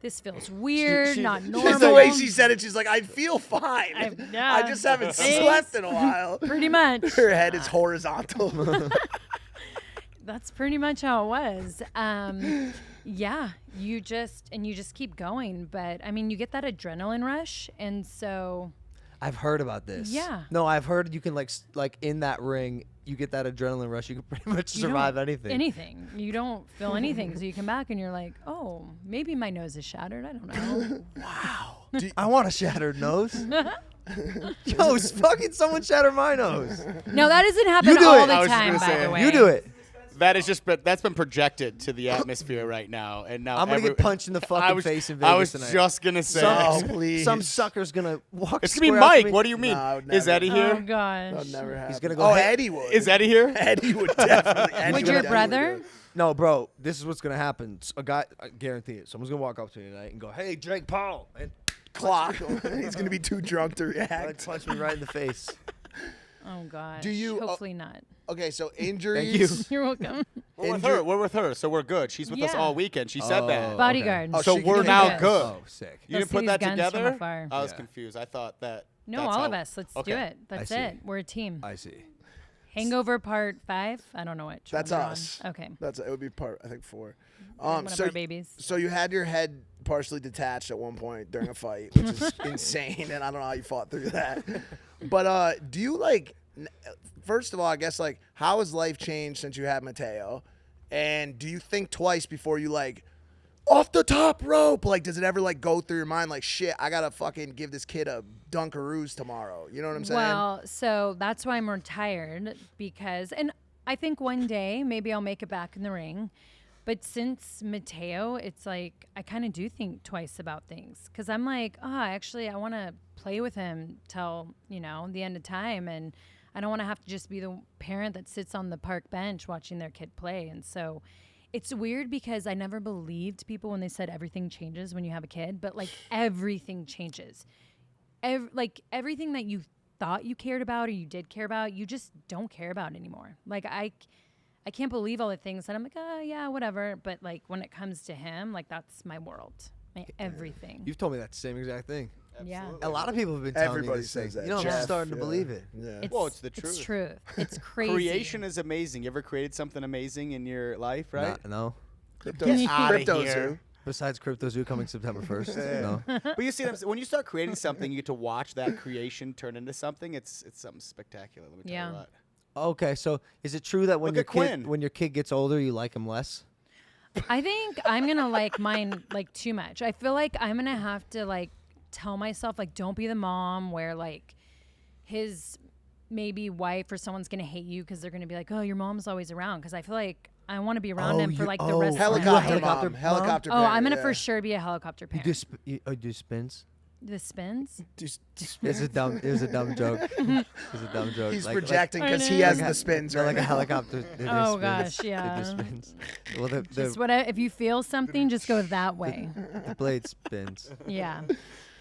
this feels weird, not normal. Just the way she said it, she's like, I feel fine. yeah. I just haven't Thanks. slept in a while. Pretty much. Her head is horizontal. That's pretty much how it was. Yeah, you just keep going. But I mean, you get that adrenaline rush, and so I've heard about this. Yeah. No, I've heard you can like in that ring, you get that adrenaline rush. You can pretty much you don't- survive anything. Anything. You don't feel anything. So you come back and you're like, oh, maybe my nose is shattered. I don't know. Wow. I want a shattered nose. Yo, fucking someone shatter my nose. No, that doesn't happen You do all it. the I was time, gonna by say, the way. You do it. That's been projected to the atmosphere right now, and now I'm gonna get punched in the fucking face in Vegas I was tonight. just gonna say. Oh, please. Some sucker's gonna walk. It's gonna be square up to Mike. me. What do you mean? No, I would Is never. Eddie Oh, here? gosh. That'll never happen. He's gonna go. Oh, hey- Eddie would. Is Eddie here? Eddie would definitely. Eddie Would would your definitely brother? do it. No, bro. This is what's gonna happen. A guy, I guarantee it. Someone's gonna walk up to me tonight and go, "Hey, Drake Paul," and Clock. He's gonna be too drunk to like, react. punch me right in the face. Oh, gosh. Do you- Hopefully not. Okay, so injuries. You're welcome. We're with her. We're with her, so we're good. She's with us Yeah. all weekend. She said that. Oh, Bodyguard. Oh, So she we're can now do that. good. Oh, sick. You They'll didn't put see that these guns from together? afar. I was Yeah. confused. I thought that. No, that's all how- of us. Let's Okay. do it. That's see. it. We're a team. I see. Hangover Part 5. I don't know which. That's one we're on. us. Okay. It would be part. I think 4. One of our babies. So you had your head partially detached at one point during a fight, which is insane, and I don't know how you fought through that. But do you like? First of all, I guess like, how has life changed since you had Mateo? And do you think twice before you like off the top rope? Like, does it ever like go through your mind like, shit, I gotta fucking give this kid a Dunkaroos tomorrow? You know what I'm saying? Well, so that's why I'm retired because, and I think one day maybe I'll make it back in the ring. But since Mateo, it's like I kind of do think twice about things because I'm like, actually, I want to play with him till, you know, the end of time. And I don't want to have to just be the parent that sits on the park bench watching their kid play. And so it's weird because I never believed people when they said everything changes when you have a kid, but like everything changes. Everything that you thought you cared about or you did care about, you just don't care about anymore. Like I can't believe all the things that I'm like, oh yeah, whatever. But like when it comes to him, like that's my world, everything. You've told me that same exact thing. Yeah, A lot of people have been telling Everybody me these says things. that. You know, I'm Jeff, just starting to yeah. believe it. Yeah. Well, it's the truth. It's true. It's crazy. Creation is amazing. You ever created something amazing in your life, right? No. Cryptos, outta cryptos, here. who? Besides Crypto Zoo coming September 1st. No. But you see, what I'm saying? When you start creating something, you get to watch that creation turn into something. It's something spectacular. Let me tell Yeah. you what. Okay, so is it true that when Look your at kid Quinn. when your kid gets older, you like him less? I think I'm gonna like mine like too much. I feel like I'm gonna have to like tell myself like don't be the mom where like his maybe wife or someone's gonna hate you because they're gonna be like, oh, your mom's always around. Because I feel like I want to be around him for like the rest of my Helicopter life. mom. Helicopter Oh, I'm parent, gonna yeah. for sure be a helicopter You parent. do do spins? The spins? It was a dumb joke. It was a dumb joke. He's Like- projecting I because know. he has like the spins no, right like a now. helicopter. They do Oh, spins. gosh, They yeah. do spins. Well, Just if you feel something, just go that way. the blade spins. Yeah.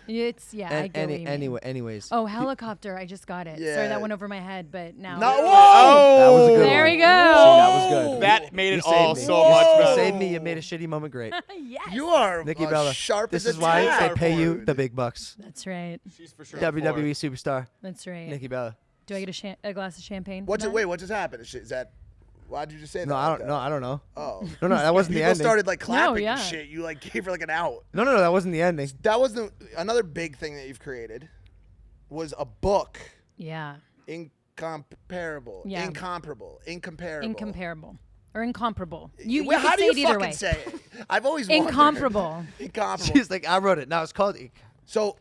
I get what you mean. Anyways. Oh, helicopter. I just got it. Sorry, Yeah. that went over my head, but now. No, whoa! That was a good There one. we go. See, that was good. That made You it all saved me. so much You better. saved me. You made a shitty moment great. Yes. You are Nikki Bella. sharp This as is a why tack. they pay you the big bucks. That's right. She's for sure. WWE Superstar That's right. Nikki Bella. Do I get a glass of champagne? What's for it? that? Wait, what just happened? Is that? Why'd you just say that? No, I like don't. that? No, I don't know. Oh. No, that wasn't the People ending. started like clapping yeah. and shit. You like gave her like an out. No, that wasn't the ending. That was another big thing that you've created was a book. Yeah. Incomparable. Yeah. Incomparable. Incomparable. Incomparable. Or incomparable. Well, how could do say you it either fucking way. say it? I've always wondered. Incomparable. Incomparable. She's like, I wrote it. Now it's called So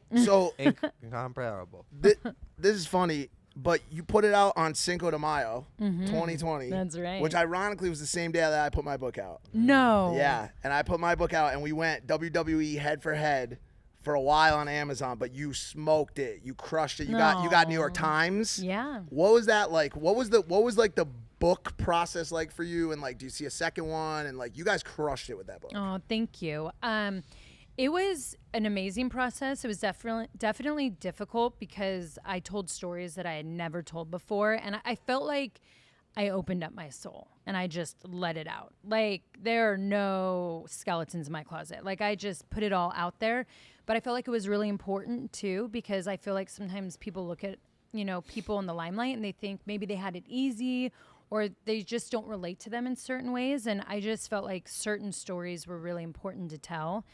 Incomparable. this is funny, but you put it out on Cinco de Mayo, 2020. That's right. Which ironically was the same day that I put my book out. No. Yeah, and I put my book out, and we went WWE head for head for a while on Amazon. But you smoked it, you crushed it. You got New York Times. Yeah. What was that like? What was like the book process like for you? And like, do you see a second one? And like, you guys crushed it with that book. Oh, thank you. It was an amazing process. It was definitely difficult because I told stories that I had never told before, and I felt like I opened up my soul and I just let it out. Like, there are no skeletons in my closet. Like, I just put it all out there. But I felt like it was really important too, because I feel like sometimes people look at, people in the limelight and they think maybe they had it easy or they just don't relate to them in certain ways. And I just felt like certain stories were really important to tell.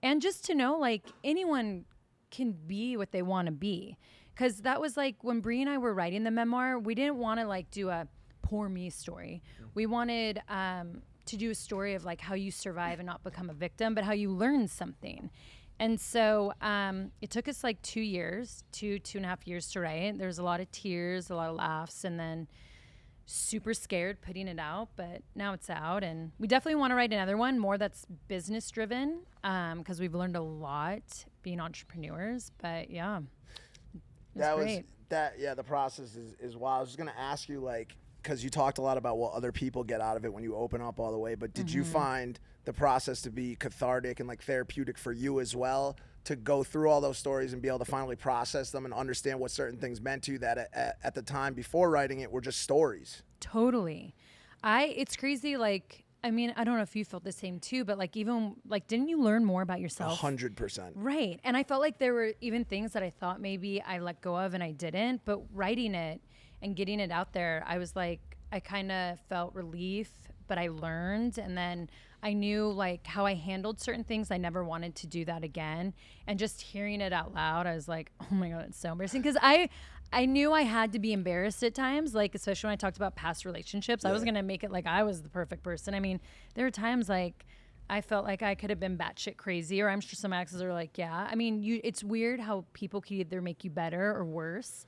And just to know, like, anyone can be what they want to be. Because that was like when Bree and I were writing the memoir, we didn't want to like do a poor me story. We wanted to do a story of like how you survive and not become a victim, but how you learn something. And so it took us like 2 years, two and a half years to write. There was a lot of tears, a lot of laughs, and then super scared putting it out, but now it's out, and we definitely want to write another one, more that's business driven, because we've learned a lot being entrepreneurs. But yeah, great. The process is wild. I was just gonna ask you, like, because you talked a lot about what other people get out of it when you open up all the way, but did you find the process to be cathartic and like therapeutic for you as well, to go through all those stories and be able to finally process them and understand what certain things meant to you that at the time before writing it were just stories? Totally. It's crazy. Like, I mean, I don't know if you felt the same too, but like, even like, didn't you learn more about yourself? 100%. Right. And I felt like there were even things that I thought maybe I let go of and I didn't, but writing it and getting it out there, I was like, I kind of felt relief, but I learned. And then I knew like how I handled certain things. I never wanted to do that again. And just hearing it out loud, I was like, oh my God, it's so embarrassing. Because I knew I had to be embarrassed at times, like especially when I talked about past relationships. I was going to make it like I was the perfect person. I mean, there were times like I felt like I could have been batshit crazy, or I'm sure some exes are like, yeah. I mean, it's weird how people can either make you better or worse.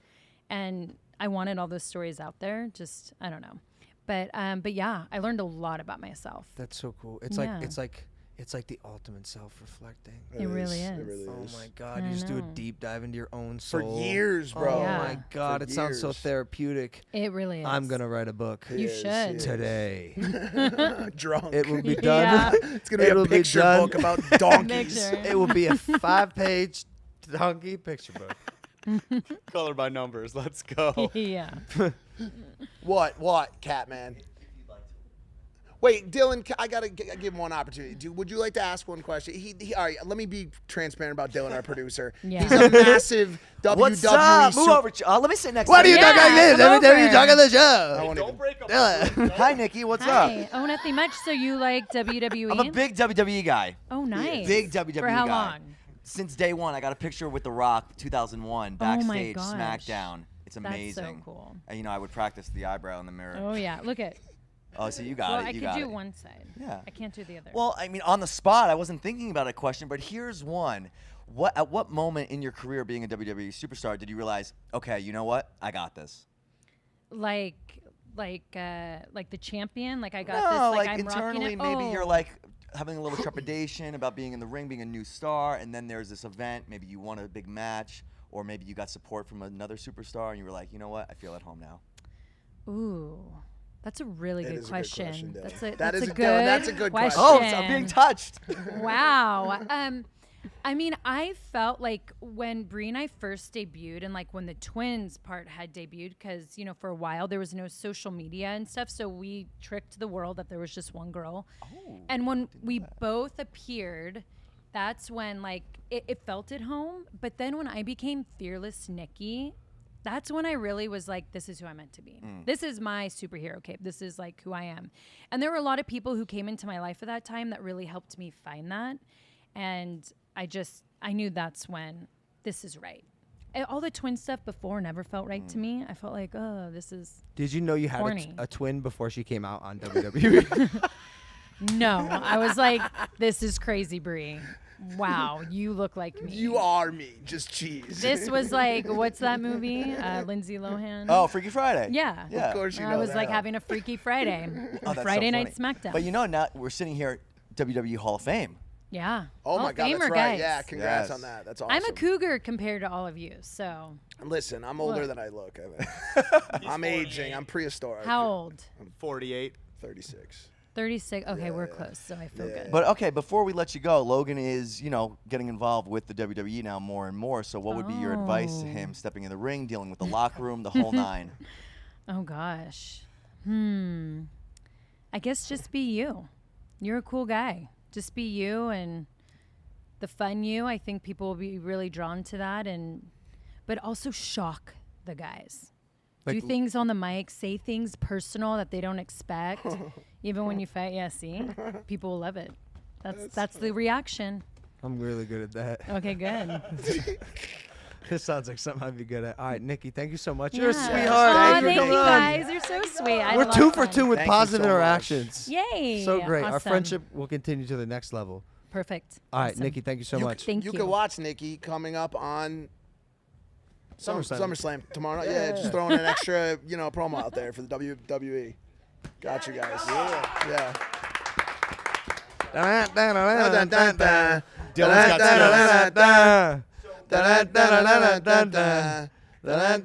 And I wanted all those stories out there. Just, I don't know. But yeah, I learned a lot about myself. That's so cool. It's Yeah. like the ultimate self-reflecting. It really It is. really Oh is. my God! I You just do a know. deep dive into your own For soul. years, bro. Oh Yeah. my God! For It sounds so years. therapeutic. It really is. I'm gonna write a book You should. today. Drunk. It will be Yeah. done. It's gonna be It'll a picture done. book about Make donkeys. sure. It will be a 5-page donkey picture book. Color by numbers. Let's go. Yeah. What, Catman? Wait, Dylan, I gotta give him one opportunity. Would you like to ask one question? All right, let me be transparent about Dylan, our producer. Yeah. He's a massive WWE. What's up? Move over. Let me sit next Why to do you you. Yeah, talk like this? come Every time you over. talk on the I show. won't even- break up. Yeah. Hi, Nikki. What's up? Hi. Oh, nothing much. So you like WWE? I'm a big WWE guy. Oh, nice. Big WWE For how guy. long? Since day one, I got a picture with The Rock, 2001, Oh my backstage, gosh. SmackDown. It's That's amazing. so cool. And, I would practice the eyebrow in the mirror. Oh yeah. Look at. Oh, so you got Well, it. I You could got do it. one side. Yeah. I can't do the other. Well, I mean, on the spot, I wasn't thinking about a question, but here's one. At what moment in your career being a WWE superstar did you realize, okay, you know what? I got this? like the champion. Like I got No, this. Like like I'm internally, rocking it. maybe Oh. you're like, having a little trepidation about being in the ring, being a new star, and then there's this event, maybe you won a big match, or maybe you got support from another superstar, and you were like, you know what, I feel at home now? Ooh, that's a really That good is a good question. question, Dylan. That's a That is good Dylan, that's a good question. Oh, I'm being touched. Wow. I mean, I felt like when Brie and I first debuted, and like when the twins part had debuted, because, you know, for a while there was no social media and stuff, so we tricked the world that there was just one girl. And when we both appeared, that's when like it felt at home. But then when I became Fearless Nikki, that's when I really was like, this is who I'm meant to be. This is my superhero cape. This is like who I am. And there were a lot of people who came into my life at that time that really helped me find that. And I knew that's when this is right. All the twin stuff before never felt right to me. I felt like, oh, this is Did you know you had corny. a twin before she came out on WWE? No. I was like, this is crazy, Brie. Wow, you look like me. You are me, just cheese. This was like, what's that movie? Lindsay Lohan. Oh, Freaky Friday. Yeah. Yeah. Of course you know I was that. like having a Freaky Friday. Oh, that's Friday so Night funny. SmackDown. But you know, now we're sitting here at WWE Hall of Fame. Yeah. Oh Hall my of God, that's Famer, right. guys. Yeah, congrats Yes. on that. That's awesome. I'm a cougar compared to all of you. So Listen, I'm older Look. than I look. I'm aging. I'm prehistoric. how old? 48. 36. 36. Okay, we're close, so I feel good. But okay, before we let you go, Logan is, you know, getting involved with the WWE now more and more. So what would be your advice to him stepping in the ring, dealing with the locker room, the whole nine? Oh gosh. I guess just be you. You're a cool guy. Just be you and the fun you. I think people will be really drawn to that, but also shock the guys. Like- Do things on the mic, say things personal that they don't expect. Even when you fight, yeah, see? People will love it. That's the reaction. I'm really good at that. Okay, good. This sounds like something I'd be good at. All right, Nikki, thank you so much. You're a Yeah. sweetheart. Aw, Thank you for thank you coming on. guys. You're so sweet. I had a We're lot 2 of for fun. 2 with Thank you positive so much. interactions. Yay. So great. Our Awesome. friendship will continue to the next level. Perfect. All right, Awesome. Nikki, thank you so much. Thank you. You can watch Nikki coming up on SummerSlam. SummerSlam tomorrow night. Yeah, just throwing an extra, promo out there for the WWE. Got you guys. Yeah. Dylan's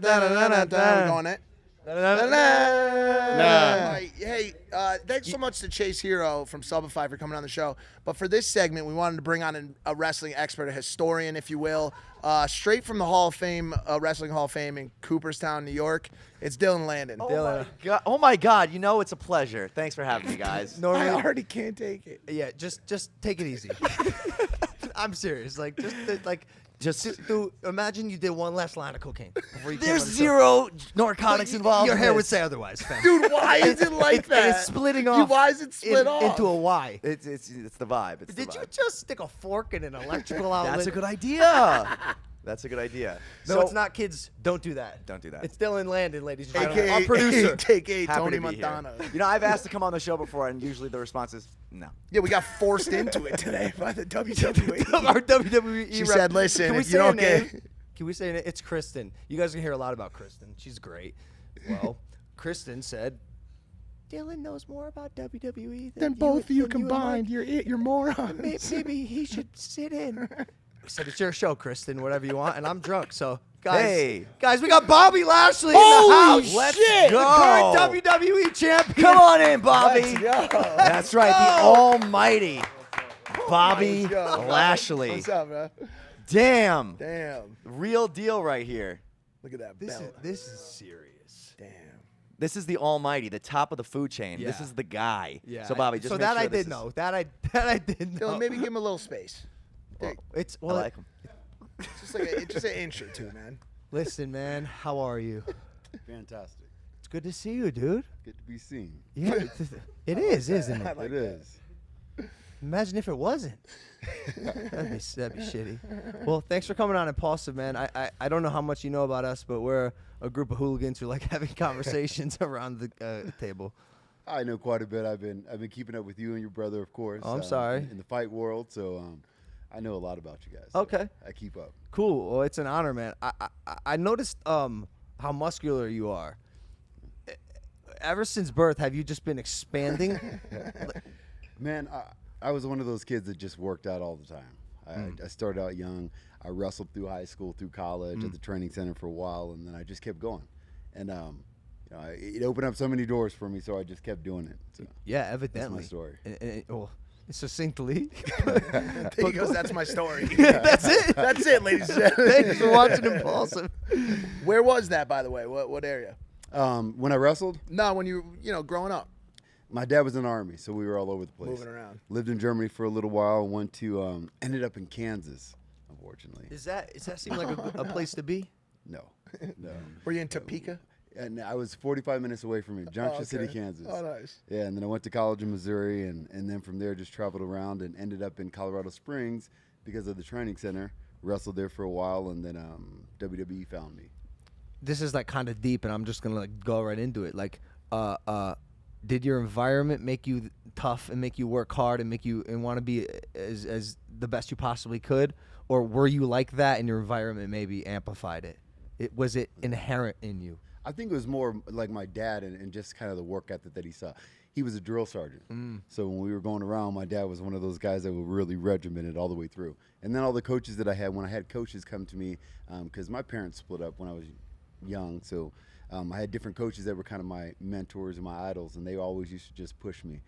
got We're going it. Hey, thanks so much to Chase Hero from Subify for coming on the show. But for this segment, we wanted to bring on a wrestling expert, a historian, if you will, straight from the Hall of Fame, Wrestling Hall of Fame in Cooperstown, New York. It's Dylan Landon. Oh my God! You know, it's a pleasure. Thanks for having me, guys. I Normally, already can't take it. yeah, just take it easy. I'm serious. Like, imagine you did one last line of cocaine before you came There's on the show. zero narcotics involved. Your in hair would this. say otherwise, fam. Dude, why is it like that? It's splitting Dude, off. why is it split off? into a Y? It's the vibe. It's the Did you vibe. just stick a fork in an electrical outlet? That's a good idea. That's a good idea. No, So- it's not, kids. Don't do that. Don't do that. It's Dylan Landon, ladies and gentlemen. AKA, Our producer. AKA Happy Tony to be here. Montana. You know, I've asked to come on the show before, and usually the response is no. Yeah, we got forced into it today by the WWE. Our WWE She rep. said, listen, Can we if you say don't her name? get... Can we say it? It's Kristen. You guys can hear a lot about Kristen. She's great. Well, Kristen said, Dylan knows more about WWE than both of you than and combined. Mike. You're morons. Maybe he should sit in. I said, it's your show, Kristen, whatever you want, and I'm drunk, so guys, Hey. guys, we got Bobby Lashley Holy in the house. Let's shit! go. Current WWE champion. Come on in, Bobby. Let's go. That's right, the almighty Bobby God. Lashley. What's up, man? Damn. Damn. Real deal right here. Look at that This belt. is serious. Damn. This is the almighty, the top of the food chain. This Yeah. is the guy. Yeah. So Bobby, just so make that sure I this did is- know. That I did know. Dylan, maybe give him a little space. Well, it's I well. like him. Just an inch or two, man. Listen, man, how are you? Fantastic. It's good to see you, dude. Good to be seen. Yeah, it is, isn't it? It is. Imagine if it wasn't. that'd be shitty. Well, thanks for coming on Impaulsive, man. I don't know how much you know about us, but we're a group of hooligans who like having conversations around the table. I know quite a bit. I've been keeping up with you and your brother, of course. Oh, I'm sorry. In the fight world, so I know a lot about you guys. So Okay. I keep up. Cool. Well, it's an honor, man. I noticed how muscular you are. Ever since birth, have you just been expanding? Man, I was one of those kids that just worked out all the time. I started out young. I wrestled through high school, through college, at the training center for a while, and then I just kept going. And you know, it opened up so many doors for me, so I just kept doing it. So Yeah, evidently. that's my story. Well, succinctly. There he goes. That's my story. That's it. That's it, ladies and gentlemen. Thanks for watching Impaulsive. Where was that, by the way? What area? When I wrestled, No, when you growing up, my dad was in the Army, so we were all over the place. moving around. Lived in Germany for a little while. Went to ended up in Kansas, unfortunately. Does that seem like a place to be? No. Were you in Topeka? And I was 45 minutes away from it, Junction Oh, City, okay. Kansas. Oh, nice. Yeah, and then I went to college in Missouri, and then from there just traveled around and ended up in Colorado Springs because of the training center. Wrestled there for a while, and then WWE found me. This is like kind of deep, and I'm just gonna like go right into it. Like, did your environment make you tough and make you work hard and make you and want to be as the best you possibly could, or were you like that and your environment maybe amplified it? Was it inherent in you? I think it was more like my dad and just kind of the work ethic that he saw. He was a drill sergeant. So when we were going around, my dad was one of those guys that were really regimented all the way through. And then all the coaches that I had, when I had coaches come to me, because my parents split up when I was young, so I had different coaches that were kind of my mentors and my idols, and they always used to just push me.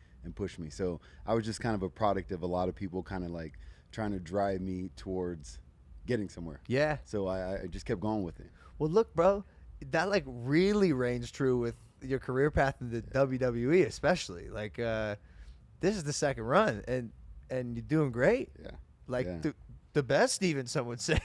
So I was just kind of a product of a lot of people kind of like trying to drive me towards getting somewhere. Yeah. So I just kept going with it. Well, look, bro, that like really reigns true with your career path in the WWE, especially. Like, this is the second run, and you're doing great. Yeah. Like Yeah. the best, even some would say.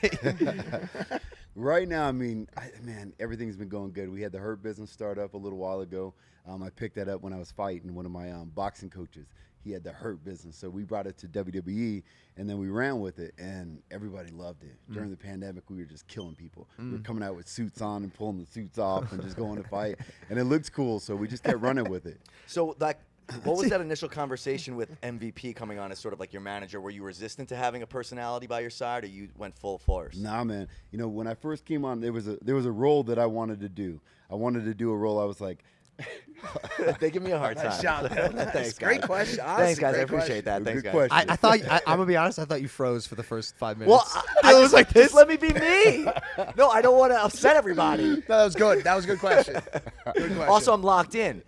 Right now, I mean, man, everything's been going good. We had the Hurt Business start up a little while ago. I picked that up when I was fighting. One of my boxing coaches, he had the Hurt Business. So we brought it to WWE, and then we ran with it, and everybody loved it. During the pandemic, we were just killing people. We were coming out with suits on and pulling the suits off and just going to fight. And it looks cool, so we just kept running with it. So, like, what was that initial conversation with MVP coming on as sort of like your manager? Were you resistant to having a personality by your side, or you went full force? Nah, man. You know, when I first came on, there was a role that I wanted to do. I wanted to do a role. I was like, They give me a hard time. Nice job, man. Nice. Thanks, Great guys. question. Honestly, Thanks, guys. I great appreciate that. Thanks, good guys. question. I thought I'm gonna be honest. I thought you froze for the first 5 minutes. Well, I was like, this. Let me be me. No, I don't want to upset everybody. No, that was good. That was a good question. Good question. Also, I'm locked in.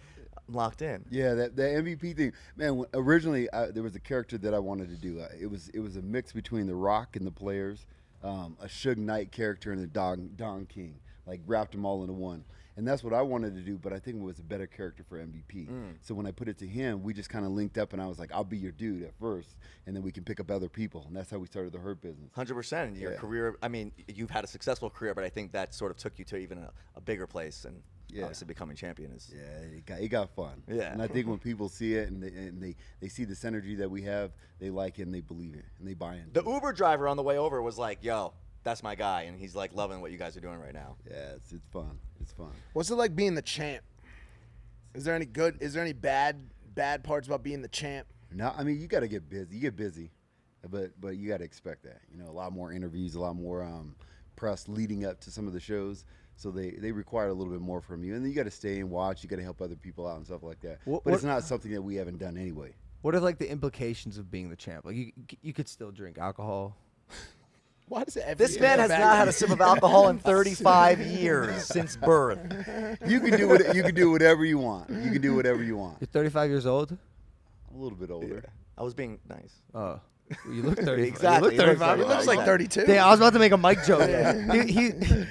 Yeah, that MVP thing, man. Originally, there was a character that I wanted to do. It was a mix between The Rock and the Players, a Suge Knight character and a Don King, like wrapped them all into one. And that's what I wanted to do, but I think it was a better character for MVP. So when I put it to him, we just kind of linked up, and I was like, I'll be your dude at first, and then we can pick up other people. And that's how we started the Hurt Business. 100%. Your career, I mean, you've had a successful career, but I think that sort of took you to even a bigger place, and obviously becoming champion is. Yeah, it got fun. Yeah. And I think when people see it and they see the synergy that we have, they like it and they believe it and they buy in. The Uber driver on the way over was like, yo, that's my guy, and he's like loving what you guys are doing right now. Yeah, it's fun. It's fun. What's it like being the champ? Is there any good? Is there any bad parts about being the champ? No, I mean, you got to get busy. You get busy, but you got to expect that. You know, a lot more interviews, a lot more press leading up to some of the shows. So they require a little bit more from you, and then you got to stay and watch. You got to help other people out and stuff like that. But it's not something that we haven't done anyway. What are like the implications of being the champ? Like you could still drink alcohol. Why does it? This man has not had a sip of alcohol in 35 years since birth. You can do whatever you want. You can do whatever you want. You're 35 years old. A little bit older. I was being nice. Oh, you look 35. Exactly. You look 35. He looks like 32. Yeah, I was about to make a mic joke.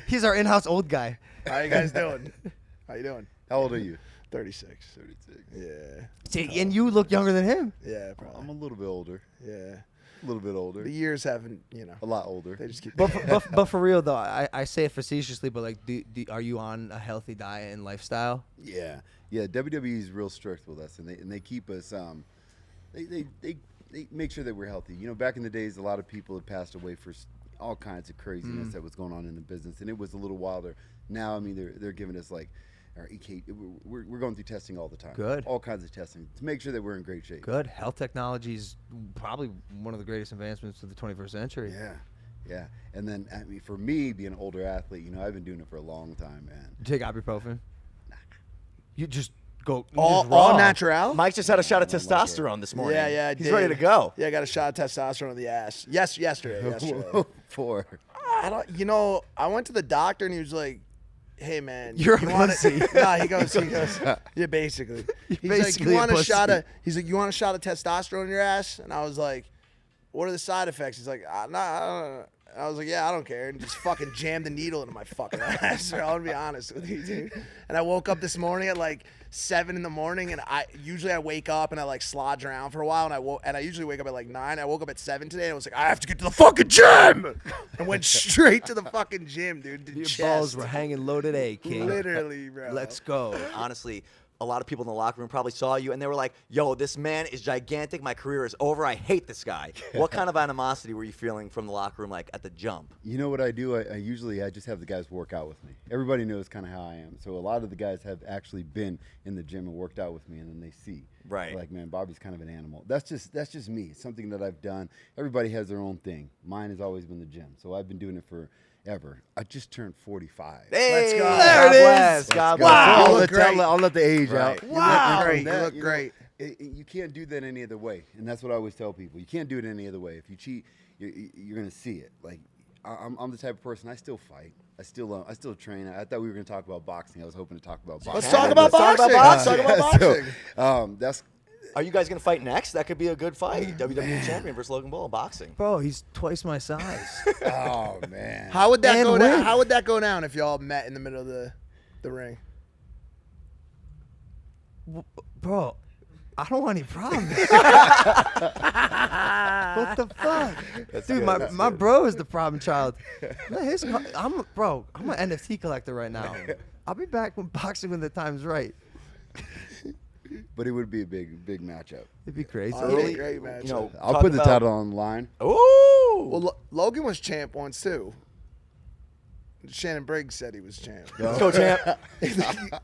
He's our in-house old guy. How you guys doing? How you doing? How old are you? 36. 36. Yeah. See, and you look younger than him. Yeah, probably. I'm a little bit older. Yeah. A little bit older. The years haven't, A lot older. They just keep. But for real though, I say it facetiously, but like, are you on a healthy diet and lifestyle? Yeah. WWE is real strict with us, and they keep us. They make sure that we're healthy. You know, back in the days, a lot of people had passed away for all kinds of craziness that was going on in the business, and it was a little wilder. Now, I mean, they're giving us like our EK. We're going through testing all the time. Good. All kinds of testing to make sure that we're in great shape. Good. Health technology is probably one of the greatest advancements of the 21st century. Yeah. And then, I mean, for me, being an older athlete, I've been doing it for a long time, man. You take ibuprofen? You just go All just raw. natural. Mike just had a shot of testosterone this morning. Yeah, I He's did. ready to go. Yeah, I got a shot of testosterone on the ass. Yesterday. Four. I don't. You know, I went to the doctor and he was like, "Hey man, You're a you want pussy." Nah, he goes, yeah, basically. He's like, basically you a want a pussy. shot of? He's like, you want a shot of testosterone in your ass? And I was like, what are the side effects? He's like, nah. I was like, yeah, I don't care, and just fucking jammed the needle into my fucking ass. I'm gonna be honest with you, dude. And I woke up this morning at like 7 in the morning, and I wake up and I like slodge around for a while, and I usually wake up at like 9. I woke up at 7 today, and I was like, I have to get to the fucking gym, and went straight to the fucking gym, dude. To Your chest. balls were hanging loaded A, king. Literally, bro. Let's go. Honestly, a lot of people in the locker room probably saw you and they were like, yo, this man is gigantic. My career is over. I hate this guy. What kind of animosity were you feeling from the locker room, like at the jump? You know what I do? I usually just have the guys work out with me. Everybody knows kind of how I am. So a lot of the guys have actually been in the gym and worked out with me, and then they see. Right. Like, man, Bobby's kind of an animal. That's just me. It's something that I've done. Everybody has their own thing. Mine has always been the gym. So I've been doing it forever. I just turned 45. Hey, Let's go. God There it bless. is. God So bless. Wow. I'll You let, look great. I'll let the age Right. out. Wow. From You look know, great. you can't do that any other way, and that's what I always tell people. You can't do it any other way. If you cheat, you're gonna see it. Like I'm the type of person. I still fight. I still train. I thought we were gonna talk about boxing. I was hoping to talk about boxing. Let's talk about boxing. Let's talk about boxing. So, that's Are you guys going to fight next? That could be a good fight. WWE champion versus Logan Paul in boxing. Bro, he's twice my size. oh man. How would that And go down? win. How would that go down if y'all met in the middle of the ring? Bro, I don't want any problems. What the fuck? That's Dude, good, my good. bro is the problem child. I'm an NFT collector right now. I'll be back when boxing when the time's right. But it would be a big matchup. It'd be crazy. Really great match. You know, I'll talk put the about- title on the line. Ooh. Well, Logan was champ once too. Shannon Briggs said he was champ. Let's go, champ.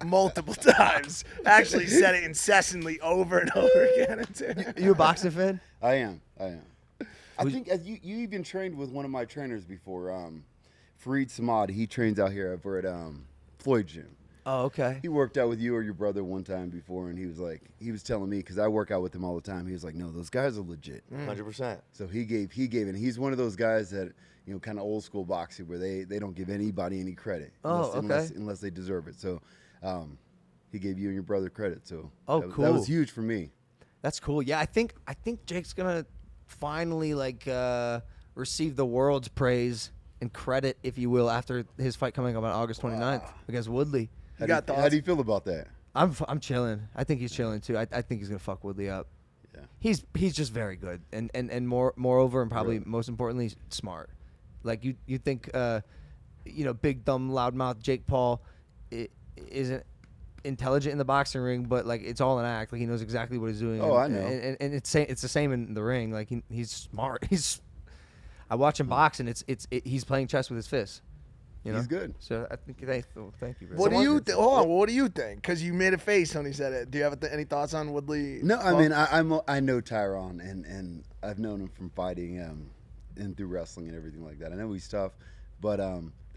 Multiple times. Actually said it incessantly over and over again. You a boxing fan? I am. I think as you even trained with one of my trainers before, Fareed Samad. He trains out here over at Floyd Gym. Oh, okay. He worked out with you or your brother one time before, and he was telling me, because I work out with him all the time. He was like, no, those guys are legit. 100%. So he gave, and he's one of those guys that, you know, kind of old school boxing where they don't give anybody any credit. Oh, okay. Unless they deserve it. So he gave you and your brother credit. So Oh, that cool. was huge for me. That's cool. Yeah, I think Jake's gonna finally receive the world's praise and credit, if you will, after his fight coming up on August 29th against Woodley. You got How thoughts? do you feel about that? I'm chilling. I think he's chilling too. I think he's gonna fuck Woodley up. Yeah. He's just very good and moreover and probably Right. most importantly smart. Like you think big dumb loudmouth Jake Paul isn't intelligent in the boxing ring, but like it's all an act. Like he knows exactly what he's doing. Oh, and, I know. And it's the same in the ring. Like he's smart. I watch him box and he's playing chess with his fists. You know? He's good. So I think thank you. Bro. What do you hold on? What do you think? Because you made a face when he said it. Do you have any thoughts on Woodley? No, I mean I know Tyron and I've known him from fighting and through wrestling and everything like that. I know he's tough, but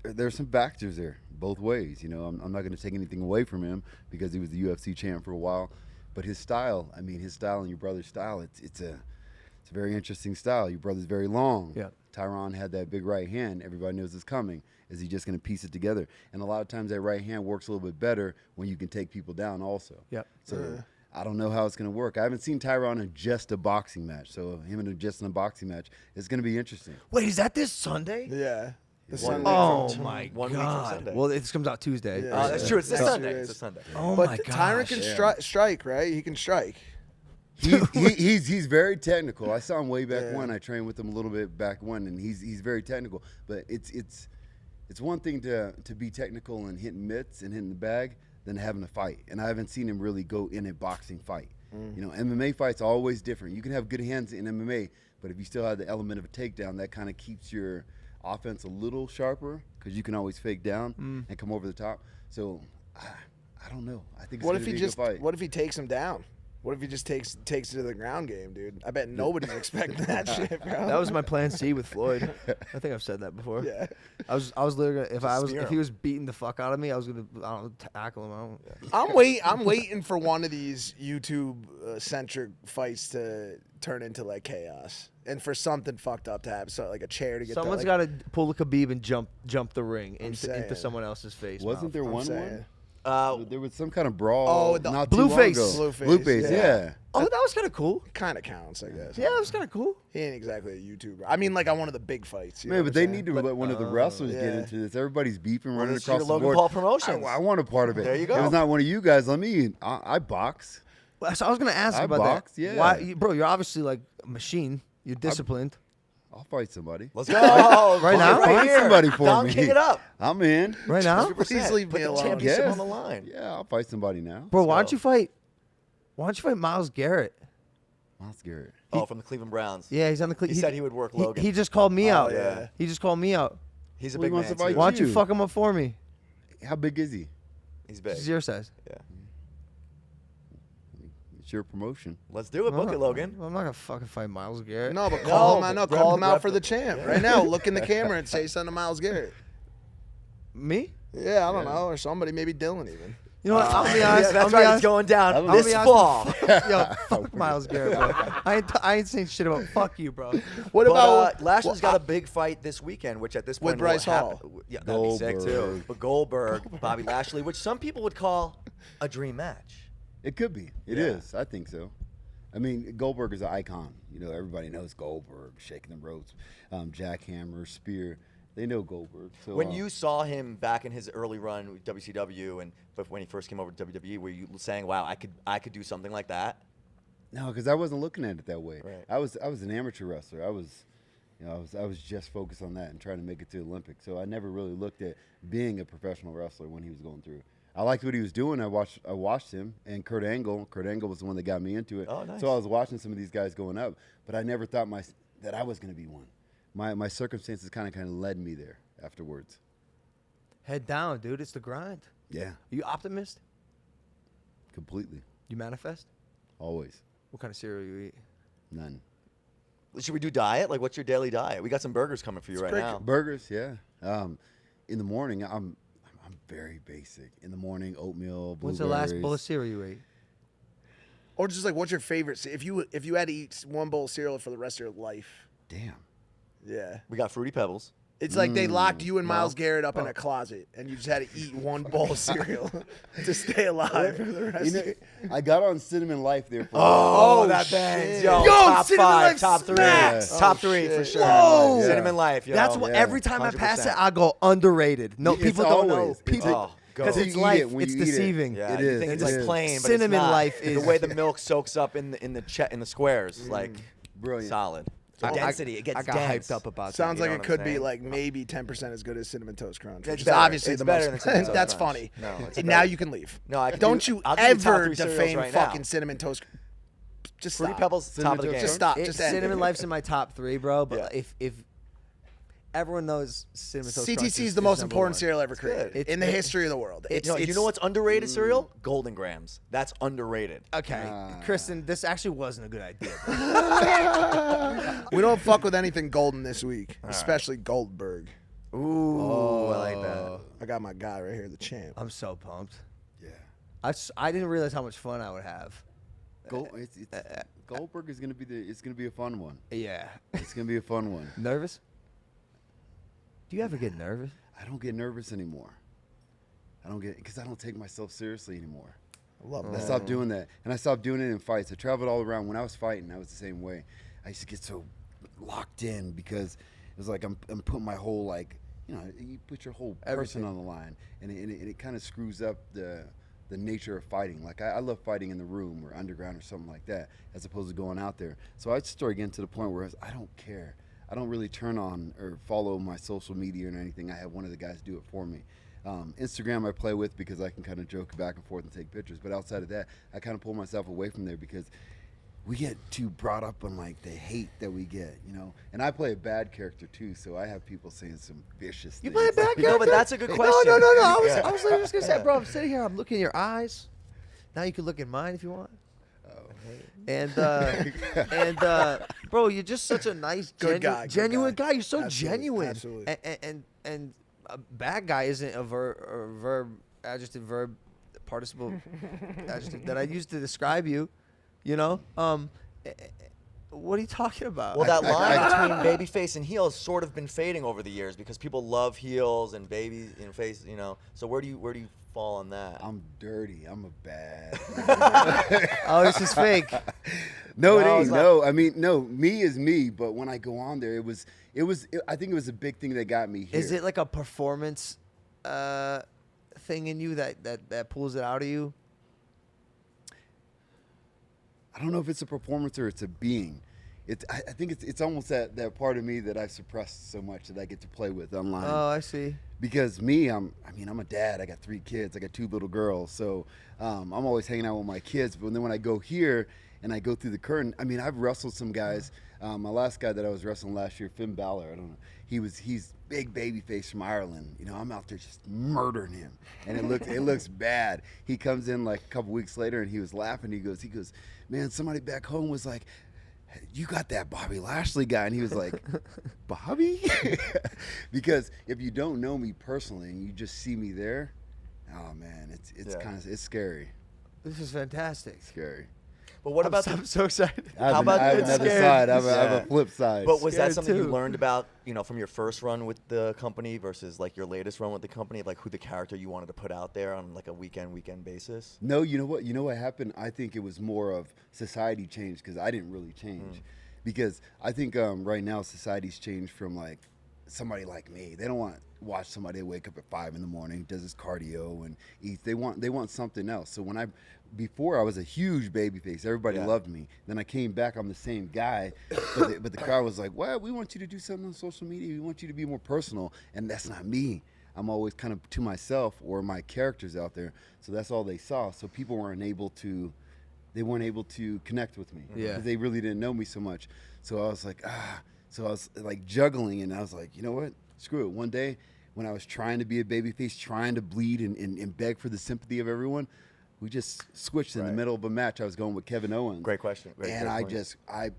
there's some factors there both ways. You know, I'm not going to take anything away from him because he was the UFC champ for a while, but his style and your brother's style, it's a very interesting style. Your brother's very long. Yeah. Tyron had that big right hand. Everybody knows it's coming. Is he just going to piece it together? And a lot of times that right hand works a little bit better when you can take people down also. Yep. So I don't know how it's going to work. I haven't seen Tyron in just a boxing match. So him in just in a boxing match is going to be interesting. Wait, is that this Sunday? Yeah. The One Sunday week Oh from- my 1 week from god! Sunday. Well, this comes out Tuesday. Yeah. That's true. It's this That's Sunday. true. It's this Sunday. Oh But my god! Tyron can strike, right? He can strike. He's very technical. I saw him way back when. I trained with him a little bit back when, and he's very technical. But it's one thing to be technical and hitting mitts and hitting the bag than having a fight. And I haven't seen him really go in a boxing fight. You know, MMA fights are always different. You can have good hands in MMA, but if you still have the element of a takedown, that kind of keeps your offense a little sharper because you can always fake down and come over the top. So I don't know. I think it's What gonna if he be a good just? fight. What if he takes him down? What if he just takes it to the ground game, dude? I bet nobody's expecting that shit, bro. That was my plan C with Floyd. I think I've said that before. Yeah. I was literally gonna, Spear if he him. was beating the fuck out of me, I was gonna tackle him. I'm waiting for one of these YouTube centric fights to turn into like chaos, and for something fucked up to happen, so like a chair to get. Someone's that, got to pull a Khabib and jump the ring into saying. someone else's face. Wasn't there one? There was some kind of brawl. Oh, the not too long Blueface. ago. Blueface, Blueface, yeah. yeah. Oh, that was kind of cool. Kind of counts, I guess. Yeah, it was kind of cool. He ain't exactly a YouTuber. I mean, like on one of the big fights. You know Man, what but I'm they saying? need to let one of the wrestlers get yeah. into this. Everybody's beefing, running it's across your the Logan board. Paul Promotions. I want a part of it. There you go. If it's not one of you guys, let me. I box. So I was gonna ask I about boxed, that. yeah. Why, bro? You're obviously like a machine. You're disciplined. I'll fight somebody. Let's go. Right now? Right Find here. somebody for Don me. King it up. I'm in. Right now, Please leave Put me the alone. championship Yes. on the line. Yeah, I'll fight somebody now. bro. Why go. don't you fight? Why don't you fight Myles Garrett? Miles Garrett. Oh, from the Cleveland Browns. Yeah, he's on the. He said he would work Logan. He just called me out. yeah. He just called me out. He's a Well, he big wants man. to fight too. Why don't you you. fuck him up for me? How big is he? He's big. He's your size. Yeah. It's your promotion. Let's do it. Book it, Logan. I'm not gonna fucking fight Myles Garrett. No, but call him out. No, but call him rep- out for the champ right now. Look in the camera and say something to Myles Garrett. Me? Yeah, I don't know, or somebody, maybe Dylan even. You know what? I'm gonna be Yeah, honest. that's I'm gonna right. be It's honest. going down I'm this gonna be fall. Yo, fuck Myles Garrett, bro. I ain't saying shit about fuck you, bro. What But, about Lashley's got a big fight this weekend, which at this point With Bryce will Hall. happen. Yeah, that'd be sick too. Goldberg. But Goldberg, Bobby Lashley, which some people would call a dream match. It could be. It Yeah. is. I think so. I mean, Goldberg is an icon. You know, everybody knows Goldberg, shaking the ropes, jackhammer, spear. They know Goldberg. So When you saw him back in his early run with WCW, but when he first came over to WWE, were you saying, "Wow, I could do something like that"? no, because I wasn't looking at it that way. Right. I was an amateur wrestler. I was just focused on that and trying to make it to the Olympics. So I never really looked at being a professional wrestler when he was going through. I liked what he was doing. I watched him and Kurt Angle. Kurt Angle was the one that got me into it. Oh, nice. So I was watching some of these guys going up, but I never thought that I was going to be one. My circumstances kind of led me there afterwards. Head down, dude. It's the grind. Yeah, You optimist? completely. You manifest? Always. What kind of cereal you eat? None. Should we do diet? Like, what's your daily diet? We got some burgers coming for you right now. Burgers, yeah. In the morning, I'm very basic. In the morning, oatmeal, blueberries. What's the last bowl of cereal you ate? or just like what's your favorite? If you had to eat one bowl of cereal for the rest of your life, Damn. yeah. We got Fruity Pebbles. It's like they locked you and no. Myles Garrett up in a closet, and you just had to eat one bowl of cereal to stay alive for the rest You know, of it. I got on Cinnamon Life there for Oh, that that bangs. bangs. Yo, Top Cinnamon five, Life top three. smacks. Top Oh, three for shit. sure. Whoa. Cinnamon Life, yo. That's what Yeah. every time I pass it, 100%. I go underrated. No, It's people don't know. always- it's People, Oh, go. because You it's eat life. it when It's you eat it. deceiving. Yeah, It you is, think it's it like is. plain, but Cinnamon it's not. Life is- the way the milk soaks up in the squares, like Brilliant. solid. I- Density, it gets I got dense. hyped up about Sounds that. You like know it what I'm could be saying? like maybe 10% as good as Cinnamon Toast Crunch, It's which is better. obviously It's the better most. than Cinnamon Toast That's Crunch. funny. No, it's And better. now you can leave. No, I can Don't do- you I'll give you top ever three cereals defame right now. fucking Cinnamon Toast. Just Fruity stop. Pebbles, top of the Cinnamon game. Toast Just stop. It- Just end Cinnamon it. Life's in my top 3, bro. But Yeah. if everyone knows Cinnamon Toast Crunch CTC is the most important cereal ever created It's- in the history of the world. You know what's underrated cereal? Golden Grams. That's underrated. Okay, Kristen, this actually wasn't a good idea. We don't fuck with anything golden this week, especially Goldberg. Ooh, I like that. I got my guy right here, the champ. I'm so pumped. Yeah. I didn't realize how much fun I would have. Goldberg is it's gonna be a fun one. Yeah. It's gonna be a fun one. Nervous? Do you ever get nervous? I don't get nervous anymore. Because I don't take myself seriously anymore. I love I that. stopped doing that, and I stopped doing it in fights. I traveled all around. When I was fighting, I was the same way. I used to get so locked in because it was like I'm putting my whole you put your whole person Everything. on the line, and it kind of screws up the nature of fighting. Like I love fighting in the room or underground or something like that, as opposed to going out there. So I started getting to the point where I don't care. I don't really turn on or follow my social media or anything. I have one of the guys do it for me. Instagram I play with because I can kind of joke back and forth and take pictures. But outside of that, I kind of pull myself away from there because we get too brought up on like the hate that we get, you know. And I play a bad character too, so I have people saying some vicious You things. play a bad character? No, but that's a good question. No. I was literally just gonna say, Yeah. bro, I'm sitting here, I'm looking in your eyes. Now you can look in mine if you want. And bro, you're just such a nice, Good guy, good genuine guy. guy. You're so Absolutely, genuine. absolutely. And a bad guy isn't a verb, adjective, verb, participle, adjective that I use to describe you. You know, what are you talking about? Well, that line between babyface and heel has sort of been fading over the years because people love heels and baby and face. You know, so where do you fall on that? I'm dirty. I'm a bad. Oh, this is fake. No, it No, ain't. it's not. No, I mean, no. Me is me. But when I go on there, I think it was a big thing that got me here. Is it like a performance thing in you that pulls it out of you? I don't know if it's a performance or it's a being. I think it's almost that part of me that I've suppressed so much that I get to play with online. Oh, I see. Because me, I'm a dad. I got 3 kids. I got 2 little girls. So I'm always hanging out with my kids. But then when I go here and I go through the curtain, I mean, I've wrestled some guys. My last guy that I was wrestling last year, Finn Balor, I don't know. He's big baby face from Ireland. You know, I'm out there just murdering him, and it looks bad. He comes in like a couple weeks later, and he was laughing. He goes, man, somebody back home was like, you got that Bobby Lashley guy. And he was like, Bobby? Because if you don't know me personally and you just see me there, oh man, it's scary. This is fantastic. Scary. But what about I'm so excited. How about I have the- another scared? side. I have Yeah. a flip side. But was that Scared something you too. learned about, from your first run with the company versus like your latest run with the company, like who the character you wanted to put out there on like a weekend basis? No, you know what? You know what happened? I think it was more of society changed because I didn't really change. Because I think right now society's changed from like somebody like me. They don't want to watch somebody wake up at 5 in the morning, does his cardio and eats. They want something else. So before I was a huge baby face, everybody Yeah. loved me. Then I came back, I'm the same guy, but the crowd was like, "Well, we want you to do something on social media. We want you to be more personal," and that's not me. I'm always kind of to myself or my characters out there. So that's all they saw. So people weren't able to connect with me. Yeah. Because they really didn't know me so much. So I was like, So I was like juggling, and I was like, you know what? Screw it. One day when I was trying to be a babyface, trying to bleed and beg for the sympathy of everyone, we just switched in the Right. middle of a match. I was going with Kevin Owens. Great question. And great I point. just, I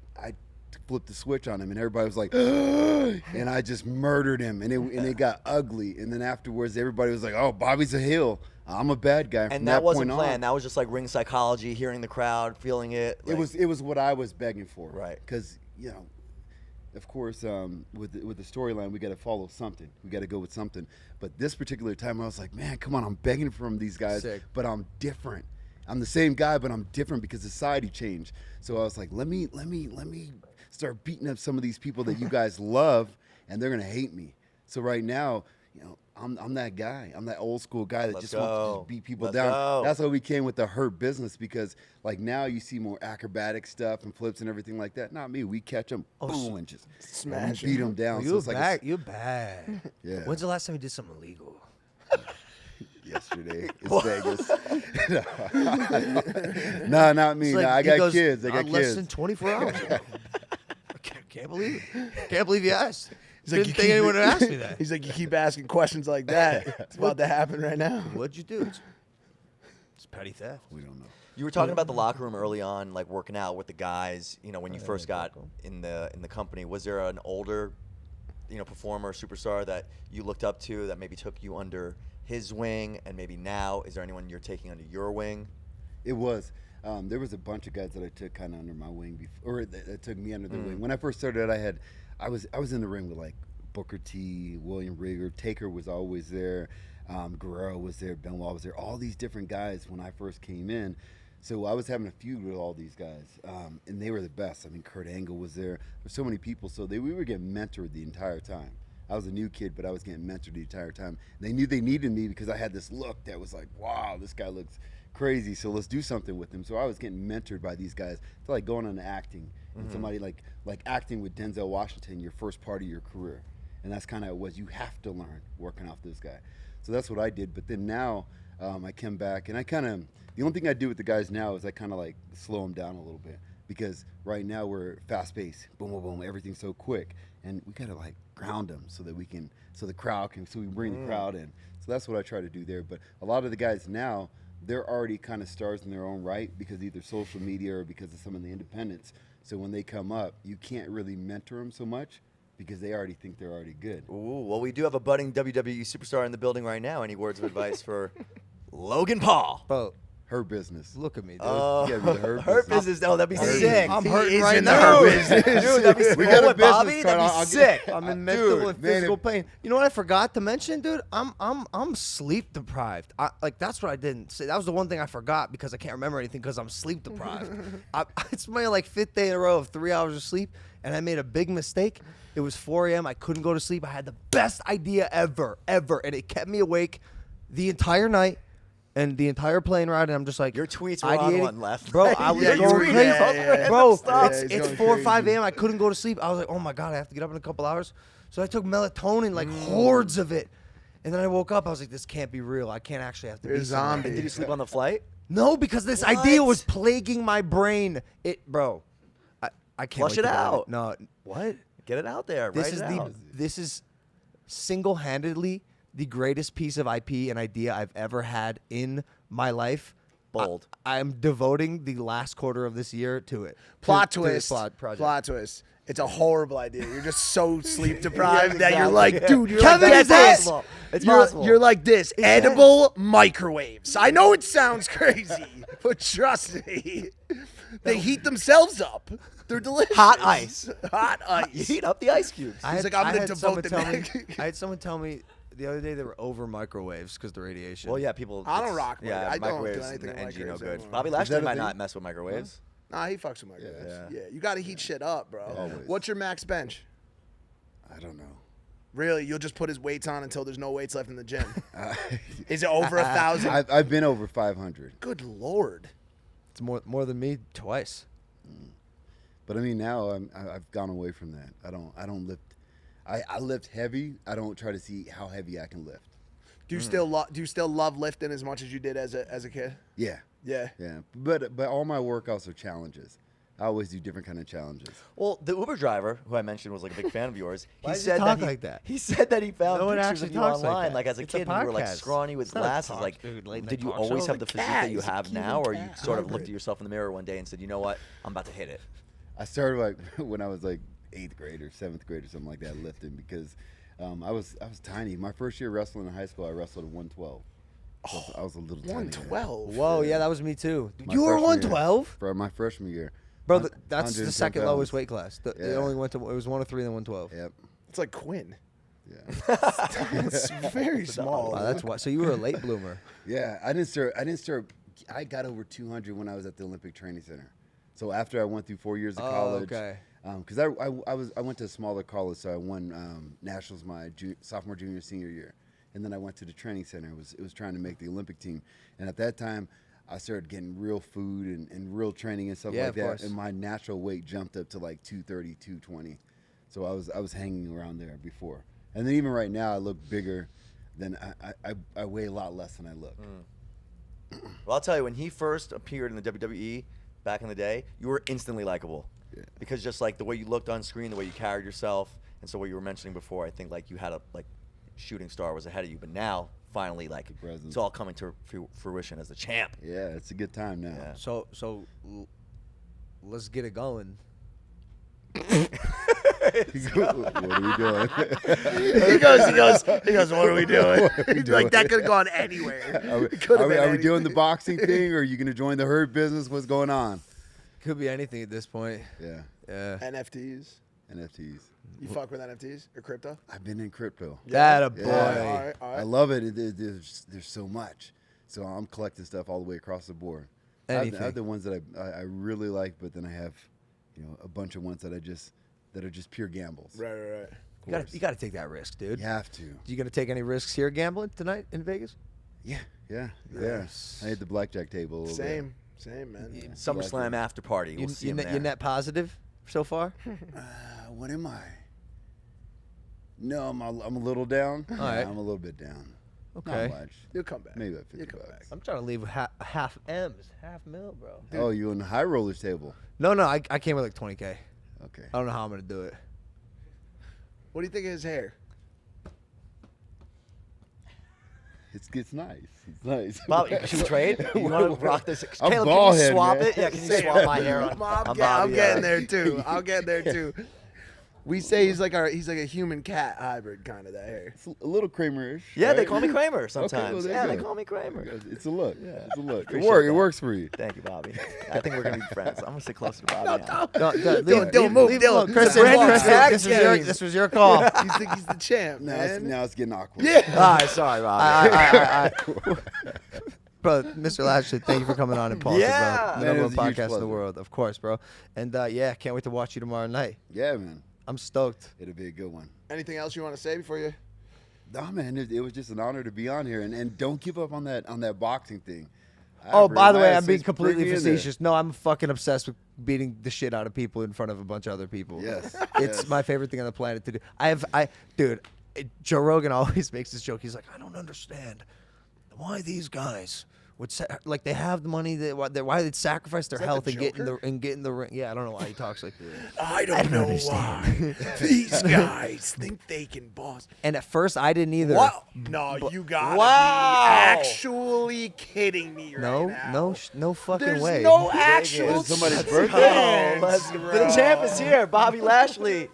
flipped the switch on him, and everybody was like, and I just murdered him, and it got ugly. And then afterwards, everybody was like, oh, Bobby's a heel. I'm a bad guy. From And that wasn't point on, planned. That was just like ring psychology, hearing the crowd, feeling it. it was what I was begging for. Right. Because, of course, with the storyline, we got to follow something. We got to go with something. But this particular time, I was like, man, come on, I'm begging from these guys, Sick. but I'm different. I'm the same guy, but I'm different because society changed. So I was like, let me start beating up some of these people that you guys love, and they're gonna hate me. So right now, I'm that guy. I'm that old school guy that Let's just wants to go. just beat people Let's down. go. That's why we came with the Hurt Business, because like now you see more acrobatic stuff and flips and everything like that. Not me. We catch them, boom, and just Smash beat 'em. them down. You're it's like bad. You're bad. Yeah. When's the last time you did something illegal? yesterday. It's Vegas. No, not me. It's No, like- I he got goes, kids. I got less kids. than 24 hours ago. I can't believe it. Can't believe you asked. He's like, Didn't think anyone would ask me that. He's like, you keep asking questions like that. It's about to happen right now. What'd you do? It's petty theft. We don't know. You were talking about the locker room early on, like working out with the guys. When you first got in the company, was there an older, performer, superstar that you looked up to that maybe took you under his wing, and maybe now is there anyone you're taking under your wing? It was. There was a bunch of guys that I took kind of under my wing before, or that took me under their wing. When I first started, I was in the ring with like Booker T, William Regal, Taker was always there, Guerrero was there, Benoit was there, all these different guys when I first came in. So I was having a feud with all these guys, and they were the best. I mean, Kurt Angle was there. There's so many people, so we were getting mentored the entire time. I was a new kid, but I was getting mentored the entire time. They knew they needed me because I had this look that was like, wow, this guy looks crazy, so let's do something with him. So I was getting mentored by these guys. It's like going on acting, and somebody like acting with Denzel Washington, your first part of your career. And that's kind of what you have to learn working off this guy. So that's what I did. But then now I come back, and the only thing I do with the guys now is I kind of like slow them down a little bit, because right now we're fast paced, boom, boom, boom, everything's so quick, and we gotta like ground them so that we can, so the crowd can, so we bring the crowd in. So that's what I try to do there. But a lot of the guys now, they're already kind of stars in their own right because either social media or because of some of the independents. So when they come up, you can't really mentor them so much because they already think they're already good. Ooh, well, we do have a budding WWE superstar in the building right now. Any words of advice for Logan Paul? Bro, Her business. look at me, dude. Yeah, the Hurt business. Oh, that'd be Hurt sick. I'm He hurting is right in the now. hurt business. Dude, that'd be sick. We got a With business Bobby, card. that'd be I'll sick. I'm in Dude, mental and man, physical pain. You know what I forgot to mention, dude? I'm sleep deprived. That's what I didn't say. That was the one thing I forgot because I can't remember anything because I'm sleep deprived. It's my like 5th day in a row of 3 hours of sleep, and I made a big mistake. It was 4 a.m. I couldn't go to sleep. I had the best idea ever, and it kept me awake the entire night. And the entire plane ride, and I'm just like, Your tweets were on ideating. one left. Bro, I was Yeah, you going tweeted. crazy. Yeah. Bro, He's it's going 4 or 5 crazy. a.m. I couldn't go to sleep. I was like, oh my God, I have to get up in a couple hours. So I took melatonin, like hordes of it. And then I woke up. I was like, this can't be real. I can't actually have to You're be a somewhere. zombie. Did you sleep on the flight? No, because this idea was plaguing my brain. Bro, I can't Flush wait it to go out. No, what? Get it out there. Write it out. This is single-handedly the greatest piece of IP and idea I've ever had in my life. Bold. I'm devoting the last quarter of this year to it. Plot to this twist. project. Plot twist. It's a horrible idea. You're just so sleep deprived that you're exactly. like, dude, you're Kevin, like is this? possible. It's you're, possible. You're like this. Edible microwaves. I know it sounds crazy, but trust me. They heat themselves up. They're delicious. Hot ice. Hot You ice. heat up the ice cubes. He's like, I'm I gonna had devote someone the tell me. neck. I had someone tell me the other day they were over microwaves because the radiation. Well, yeah, people. I don't it's- rock Yeah, I don't do microwaves anything and with NG no microwaves good. anymore. Bobby that Lashley a might thing? not mess with microwaves. Nah, he fucks with microwaves. Yeah. Yeah, you got to heat shit up, bro. Always. What's your max bench? I don't know. Really, you'll just put his weights on until there's no weights left in the gym. Is it over 1,000? I've been over 500. Good lord. it's more than me twice. But I mean, now I've gone away from that. I don't lift. I lift heavy. I don't try to see how heavy I can lift. Do you still love lifting as much as you did as a kid? Yeah, Yeah. yeah. But all my workouts are challenges. I always do different kind of challenges. Well, the Uber driver, who I mentioned was like a big fan of yours, Why he does he said talk that like that? He said that he found No one pictures actually of you talks like online, that. like as a It's a kid, when you were like podcast. scrawny with It's not a glasses. talk, Like, dude, late did night you talk always show. have the The physique that you have now, or you sort of looked at yourself in the mirror one day and said, you know what, I'm about to hit it? I started like when I was like 8th grade or 7th grade or something like that lifting because I was tiny. My first year wrestling in high school, I wrestled at 112. So I was a little tiny. 112. Whoa, yeah, that was me too. My You were freshman year. 112, For my freshman year. bro. Hun- That's the 110 second pounds. lowest weight class. It Yeah. only went to it was 103 then 112. Yep. It's like Quinn. Yeah. It's very small. Wow, that's why. So you were a late bloomer. Yeah, I didn't start. I got over 200 when I was at the Olympic Training Center. So after I went through 4 years of Oh, college, okay. because I went to a smaller college, so I won nationals my sophomore, junior, senior year, and then I went to the training center. It was trying to make the Olympic team, and at that time, I started getting real food and real training and stuff Yeah, like of that, course. and my natural weight jumped up to like 230, 220. So I was hanging around there before, and then even right now, I look bigger than I weigh a lot less than I look. Well, I'll tell you, when he first appeared in the WWE back in the day, you were instantly likable. Yeah. Because just like the way you looked on screen, the way you carried yourself, and so what you were mentioning before, I think like you had a shooting star was ahead of you, but now finally like presence. it's all coming to fruition as the champ. Yeah, it's a good time now. Yeah. So let's get it going. What are we doing? he goes, what are we doing? Like, that could have gone anywhere. Are we doing the boxing thing, or are you going to join the herd business? What's going on? Could be anything at this point. Yeah, Yeah. NFTs. NFTs. You fuck with NFTs or crypto? I've been in crypto. That a Yeah. boy. All right, all I right. love it. There's so much. So I'm collecting stuff all the way across the board. I Anything. have the ones that I really like, but then I have, a bunch of ones that are just pure gambles. Right. You got to take that risk, dude. You have to. You gonna take any risks here gambling tonight in Vegas? Yeah. Yes. I hit the blackjack table a little bit. Same, man. Yeah. SummerSlam after party. We'll see him there. You net positive so far? What am I? No, I'm a little down. All right. I'm a little bit down. Okay. Not much. You'll come back. Maybe about You'll 50 come bucks. back. I'm trying to leave with half M's, half mil, bro. Oh, you on the high rollers table? No, I came with like 20K. Okay. I don't know how I'm gonna do it. What do you think of his hair? It's nice. It's nice. Bobby, should we trade? You want to rock this? I'm Caleb, bald can you head, swap man. it? Yeah, can you swap my hair on, I'm on Bobby? getting there too. I'll get there too. We say he's like a human cat hybrid kind of that hair. It's a little Kramer-ish. Yeah, right? they call me Kramer Okay, sometimes. well, there Yeah, you they go. call me Kramer. It's a look. Yeah. It's a look. It Appreciate works. It that. works for you. Thank you, Bobby. I think we're gonna be friends. I'm gonna sit closer to Bobby now. Dylan, move, Dylan. Chris, He's the Chris, boss. this was your call. He's the champ, Now man. it's getting awkward. Yeah. All right, sorry, Bobby. Bro, Mr. Lashley, thank you for coming on Impaulsive, Yeah. bro. The Man, number it one was a huge podcast in the pleasure. world, of course, bro. And yeah, can't wait to watch you tomorrow night. Yeah, man. I'm stoked. It'll be a good one. Anything else you want to say before you? Nah, man, it was just an honor to be on here, and don't give up on that boxing thing. Oh, by the way, I'm being Bring completely me in there. facetious. No, I'm fucking obsessed with beating the shit out of people in front of a bunch of other people. Yes, It's yes. my favorite thing on the planet to do. Dude, Joe Rogan always makes this joke. He's like, I don't understand why these guys would like they have the money why they'd sacrifice their that health the and get in the ring. Yeah, I don't know why he talks like. I don't know why these guys think they can boss. And at first, I didn't either. Wow. No, you gotta Wow. be actually kidding me right now. No fucking There's way. no actual Is it somebody's chance. birthday? Let's go. The champ is here, Bobby Lashley.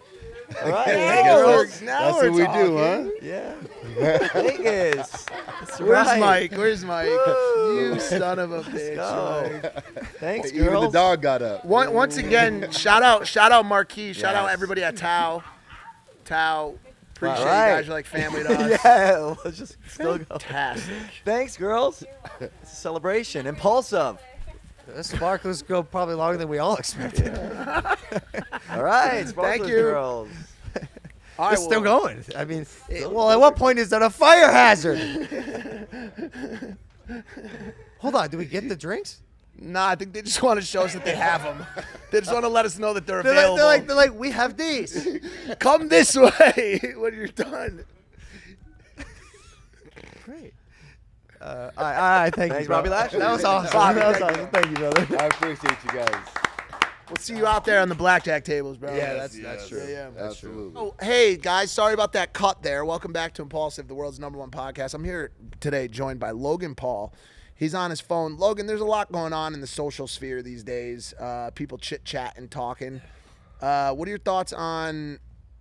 All right, Now girls. now That's we're what we talking. do, huh? Yeah. Vegas. That's Where's right. Mike? Where's Mike? You son of a bitch. go. Mike. Thanks, Even the girls. dog got up. Once again, shout out Marquis. Shout out Yes. everybody at Tao. Appreciate All right. you guys. You're like family to us. Yeah, let's just still go. Fantastic. Thanks, girls. It's a celebration. Impulsive. This sparklers go probably longer than we all expected. All right, Sparklers you. girls. All It's right, still well, going. I mean, well, at what point is that a fire hazard? Hold on, do we get the drinks? Nah, I think they just want to show us that they have them. They just want to let us know that they're They're available. like, we have these. Come this way when you're done. Great. All right, thank Thanks, you, bro. Bobby Lashley. That was awesome. Bobby, That was thank awesome. Thank you, brother. I appreciate you guys. We'll see you out there on the blackjack tables, bro. Yeah, that's true. Yeah. That's true. Absolutely. Oh, hey guys, sorry about that cut there. Welcome back to Impulsive, the world's #1 podcast. I'm here today joined by Logan Paul. He's on his phone. Logan, there's a lot going on in the social sphere these days. People chit-chat and talking. What are your thoughts on...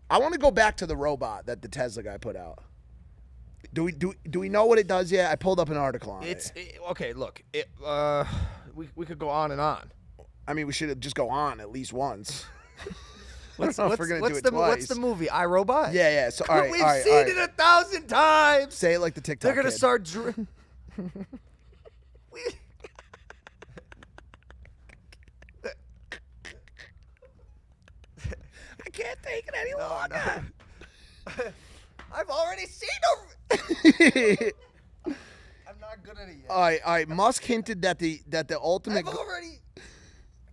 I want to go back to the robot that the Tesla guy put out. Do we know what it does yet? I pulled up an article on it. Okay, look. We could go on and on. I mean, we should just go on at least once. What's if we're gonna do it twice. What's the movie? iRobot? Yeah. So, all right, We've all right, seen all right. it 1,000 times. Say it like the TikTok They're gonna kid. start. I can't take it any longer. I've already seen them. I'm not good at it yet. All right. Musk hinted that the ultimate. I've already. I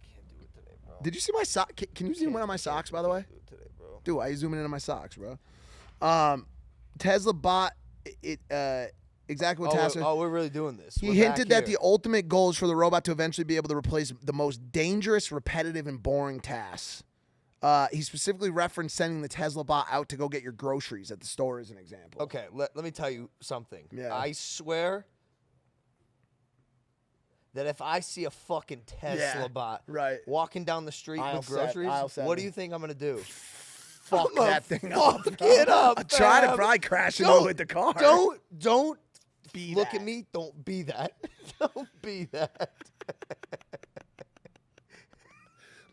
can't do it today, bro. Did you see my sock? Can you zoom in on my socks, by the way? Do it today, bro. Dude, I zoom in on my socks, bro. Tesla bought it. Exactly what Tesla. we're really doing this. He hinted that the ultimate goal is for the robot to eventually be able to replace the most dangerous, repetitive, and boring tasks. He specifically referenced sending the Tesla bot out to go get your groceries at the store as an example. Okay, let me tell you something. Yeah. I swear that if I see a fucking Tesla bot right. walking down the street Aisle with set, groceries, aisle seven. what do you think I'm gonna do? Fuck that thing up. Fuck it up. I'll try to fam. probably crash into it with the car. Don't Be look that. at me. Don't be that. Don't be that.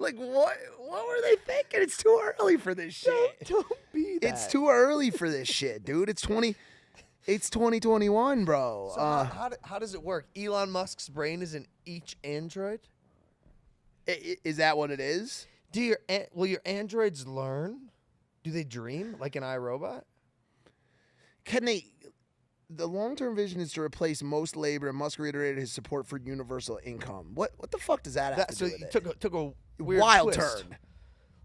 Like, what were they thinking? It's too early for this shit. Don't be that. It's too early for this shit, dude. It's 2021, bro. So how does it work? Elon Musk's brain is in each Android. Is that what it is? Will your androids learn? Do they dream like an iRobot? Can they? The long-term vision is to replace most labor, and Musk reiterated his support for universal income. What the fuck does that have to do with he it? took a weird Wild twist. turn.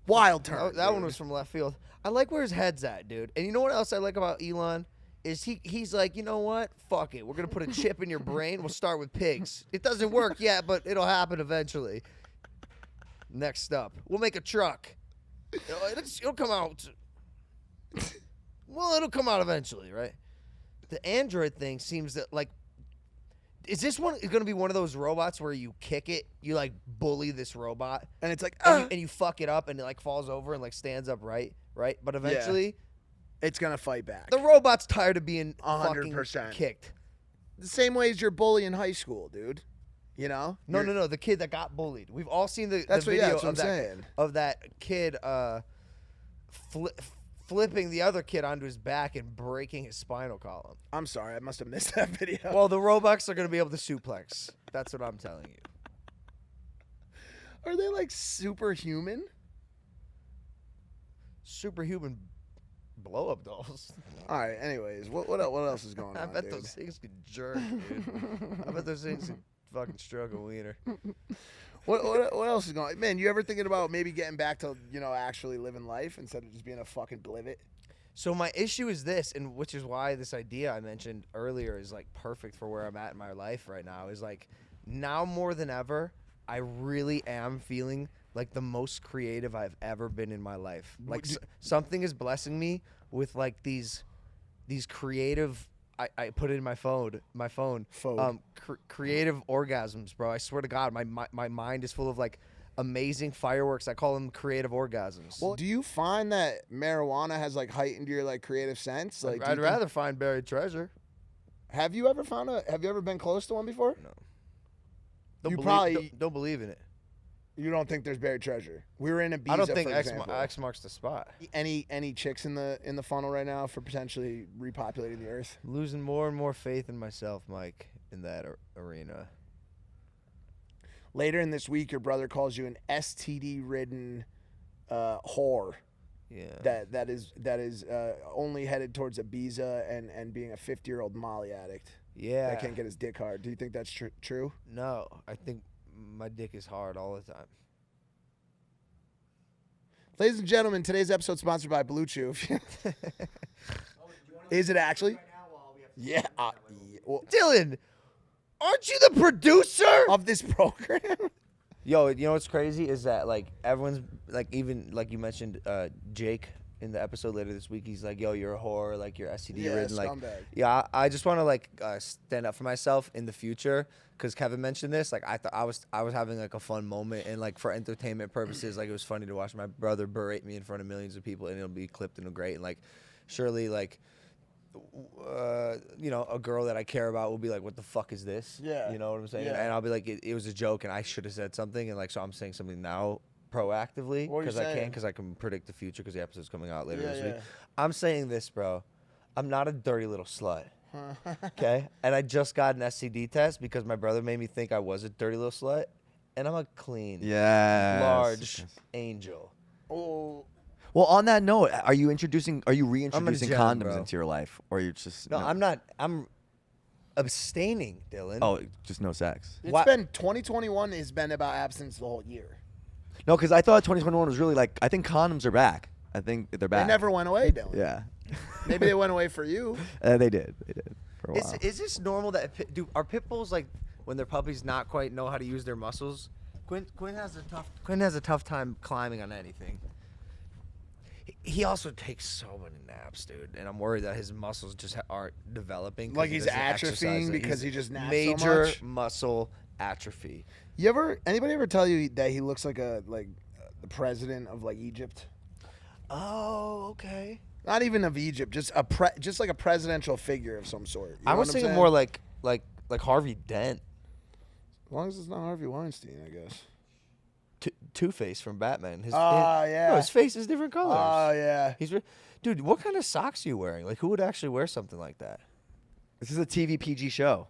Wild turn. That one dude. was from left field. I like where his head's at, dude. And you know what else I like about Elon? Is he's like, you know what? Fuck it. We're going to put a chip in your brain. We'll start with pigs. It doesn't work yet, but it'll happen eventually. Next up, we'll make a truck. It'll come out. Well, it'll come out eventually, right? the android thing seems that like. Is this one going to be one of those robots where you kick it, you like bully this robot, And it's like, and you fuck it up, and it like falls over and like stands up right? But eventually, it's gonna fight back. the robot's tired of being 100%. fucking kicked. The same way as your bully in high school, dude. You know? No, the kid that got bullied. We've all seen the That's video what I'm of that saying. of that kid flipping the other kid onto his back and breaking his spinal column. I'm sorry, I must have missed that video. Well, the robots are going to be able to suplex. That's what I'm telling you. Are they like superhuman? Superhuman blow-up dolls. All right. Anyways, what else is going I on? bet dude? those things could jerk, dude. I bet those things could fucking stroke a wiener. What else is going on? Man, you ever thinking about maybe getting back to, actually living life instead of just being a fucking blivet? So my issue is this, and which is why this idea I mentioned earlier is like perfect for where I'm at in my life right now, is like now more than ever, I really am feeling like the most creative I've ever been in my life. Like something is blessing me with like these creative. I put it in my phone. Creative orgasms, bro. I swear to God, my mind is full of like amazing fireworks. I call them creative orgasms. Well, do you find that marijuana has like heightened your like creative sense? Like, I'd rather find buried treasure. Have you ever been close to one before? No. Don't believe in it. You don't think there's buried treasure? We were in Ibiza. I don't think for X example. marks the spot. Any chicks in the funnel right now for potentially repopulating the earth? Losing more and more faith in myself, Mike, in that arena. Later in this week, your brother calls you an STD-ridden whore. Yeah. That is only headed towards Ibiza and being a 50-year-old Molly addict. Yeah. That can't get his dick hard. Do you think that's true? No, I think my dick is hard all the time. Ladies and gentlemen, today's episode is sponsored by BlueChew. Is it actually? Yeah. Well, Dylan, aren't you the producer of this program? Yo, you know what's crazy is that like everyone's like, even like you mentioned Jake in the episode later this week, he's like, yo, you're a whore, like you're STD ridden, like scumbag. yeah, I just want to like stand up for myself in the future, because Kevin mentioned this, like I thought I was having like a fun moment, and like for entertainment purposes, like it was funny to watch my brother berate me in front of millions of people, and it'll be clipped and great, and like surely like a girl that I care about will be like, what the fuck is this? Yeah. You know what I'm saying? Yeah. And I'll be like, it was a joke and I should have said something, and like so I'm saying something now proactively What are you saying? because I can predict the future because the episode's coming out later Yeah, this week. yeah. I'm saying this, bro. I'm not a dirty little slut. Okay? And I just got an STD test because my brother made me think I was a dirty little slut, and I'm a clean, large angel. Oh, Well, on that note, are you reintroducing I'm condoms a gem, bro. into your life, or you just No, I'm not. I'm abstaining, Dylan. Oh, just no sex. it's What? been 2021 has been about abstinence the whole year. No, because I thought 2021 was really like, I think condoms are back. I think they're back. They never went away, Dylan. Yeah. Maybe they went away for you. They did. They did for a while. Is this normal that are pit bulls like when their puppies not quite know how to use their muscles? Quinn has a tough time climbing on anything. He also takes so many naps, dude, and I'm worried that his muscles just aren't developing. 'cause Like he he's doesn't exercise. atrophying because he just naps so major much? muscle atrophy. Anybody ever tell you that he looks like the president of like Egypt? Oh, okay. Not even of Egypt, just like a presidential figure of some sort. You I know was what I'm thinking saying? more like Harvey Dent, As long as it's not Harvey Weinstein, I guess. Two-Face from Batman. Yeah. No, his face is different colors. Oh yeah. Dude, what kind of socks are you wearing? Like, who would actually wear something like that? This is a TV PG show.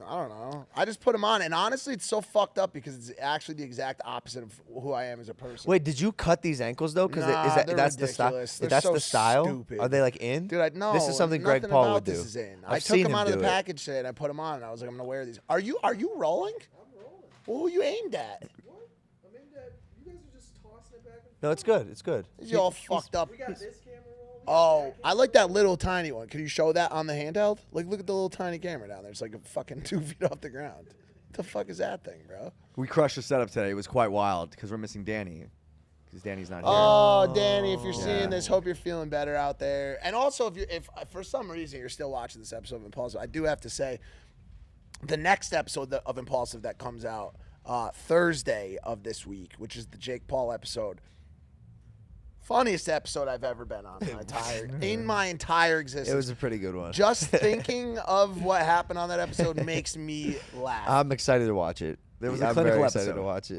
I don't know. I just put him on, and honestly, it's so fucked up because it's actually the exact opposite of who I am as a person. Wait, did you cut these ankles though? Because Nah, they're that's the style. ridiculous. They're That's so the style. stupid. Are they like in? Dude, no. This is something nothing Greg Paul about would do. This is in. I've I took seen him out of do the it. package today, and I put him on, and I was like, I'm gonna wear these. Are you rolling? I'm rolling. Well, who you aimed at? What? I mean, you guys are just tossing it back and No, it's good. It's good. You all fucked up. we got this camera rolling. Oh, I like that little tiny one. Can you show that on the handheld? Like, look at the little tiny camera down there. It's like a fucking 2 feet off the ground. What the fuck is that thing, bro? We crushed the setup today. It was quite wild because we're missing Danny. because Danny's not here. Oh, Danny, if you're seeing this, hope you're feeling better out there. And also, if for some reason you're still watching this episode of Impulsive, I do have to say, the next episode of Impulsive that comes out Thursday of this week, which is the Jake Paul episode, funniest episode I've ever been on in my entire existence. It was a pretty good one. Just thinking of what happened on that episode makes me laugh. I'm excited to watch it. There was a I'm clinical very excited episode. to watch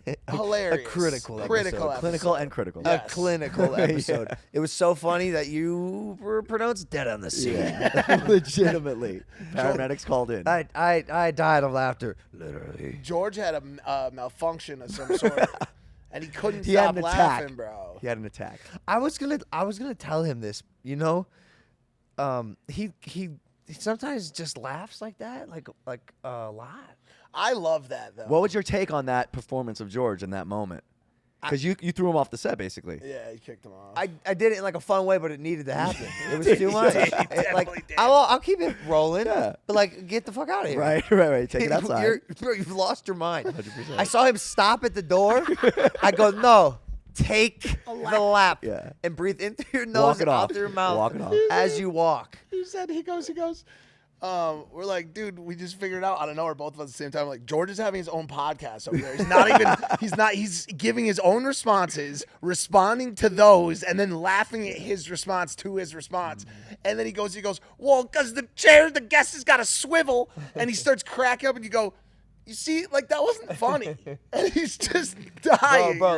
it. Hilarious. A critical episode. Clinical and critical. Yes. A clinical episode. It was so funny that you were pronounced dead on the scene. Yeah. Legitimately. Paramedics called in. I died of laughter, literally. George had a malfunction of some sort, and he couldn't He had stop an laughing, attack. bro. He had an attack. I was gonna tell him this. You know, he sometimes just laughs like that, like a lot. I love that though. What was your take on that performance of George in that moment? Because you threw him off the set, basically. Yeah, he kicked him off. I did it in like a fun way, but it needed to happen. It was too much. I'll keep it rolling, but like get the fuck out of here. Right. Take it outside. Bro, you've lost your mind. 100%. I saw him stop at the door. I go, no, take the lap Yeah. and breathe into your nose and out through your mouth Walk it off. as you walk. He said, he goes, we're like, dude, we just figured it out out of nowhere, both of us at the same time. Like, George is having his own podcast over there. He's giving his own responses, responding to those, and then laughing at his response to his response. And then he goes, well, because the guest has got a swivel, and he starts cracking up, and you go, you see, like, that wasn't funny. And he's just dying. Bro,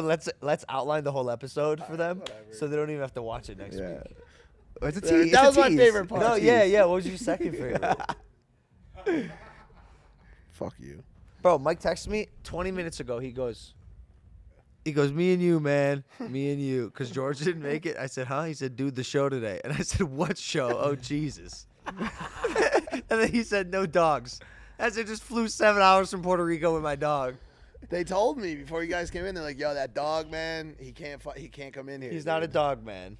let's outline the whole episode for them so they don't even have to watch it next week. It's a That tease. was my favorite part. No, yeah. What was your second favorite? Fuck you. Bro, Mike texted me 20 minutes ago. He goes, me and you, man. Me and you. Because George didn't make it. I said, huh? He said, dude, the show today. And I said, what show? Oh, Jesus. And then he said, no dogs. As I just flew 7 hours from Puerto Rico with my dog. They told me before you guys came in, they're like, yo, that dog, man, he can't come in here. He's not a dog, man.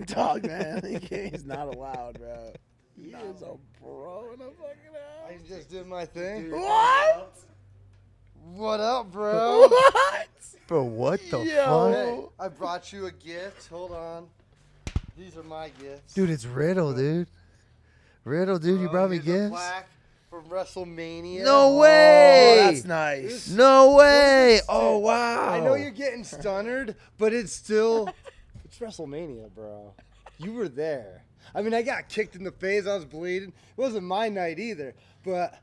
Dog, man. He's not allowed, bro. He is a pro in a fucking I house. just did my thing. What? What up, bro? What? Bro, what the Yo. Hey, I brought you a gift. Hold on. These are my gifts. Dude, it's Riddle, dude. Riddle, dude, you brought me Here's a gifts? plaque from WrestleMania. No way! Oh, that's nice. No way! What Oh, is- wow. I know you're getting stunnered, but it's still... It's WrestleMania, bro. You were there. I mean, I got kicked in the face. I was bleeding. It wasn't my night either. But,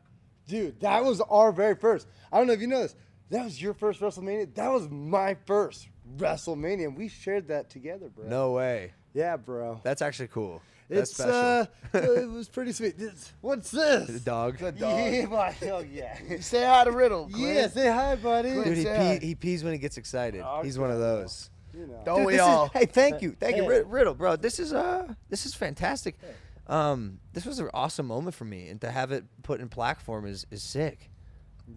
dude, that was our very first. I don't know if you know this. That was your first WrestleMania. That was my first WrestleMania. And we shared that together, bro. No way. Yeah, bro. That's actually cool. That's It's special. it was pretty sweet. What's this? The dog. Yeah, boy. Oh, yeah. Say hi to Riddle. Quinn. Yeah, say hi, buddy. Dude, say he pees when he gets excited. Okay, He's one of those. You know. Don't Dude, we this all? Hey, thank you, Hey. Riddle, bro. This is fantastic. This was an awesome moment for me, and to have it put in plaque form is sick.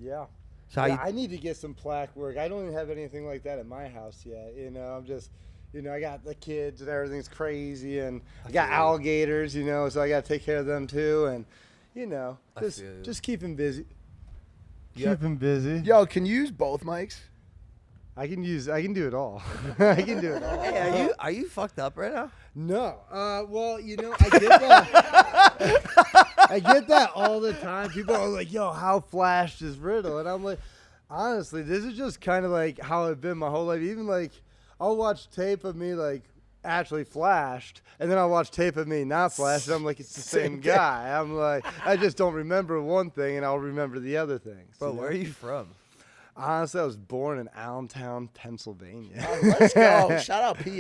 Yeah. So how Yeah, you, I need to get some plaque work. I don't even have anything like that at my house yet. You know, I'm just, you know, I got the kids and everything's crazy, and I got alligators, you know, so I got to take care of them too, and you know, just keep him busy. Keep him busy. Yo, can you use both mics? I can do it all. I can do it all. hey, are you fucked up right now? No. Well, you know, I get that. I get that all the time. People are like, yo, how flashed is Riddle? And I'm like, honestly, this is just kind of like how I've been my whole life. Even like, I'll watch tape of me like actually flashed, and then I'll watch tape of me not flashed, and I'm like, it's the same guy. I'm like, I just don't remember one thing, and I'll remember the other things. Bro, you know? where are you from? Honestly, I was born in Allentown, Pennsylvania. Let's go. Shout out PA.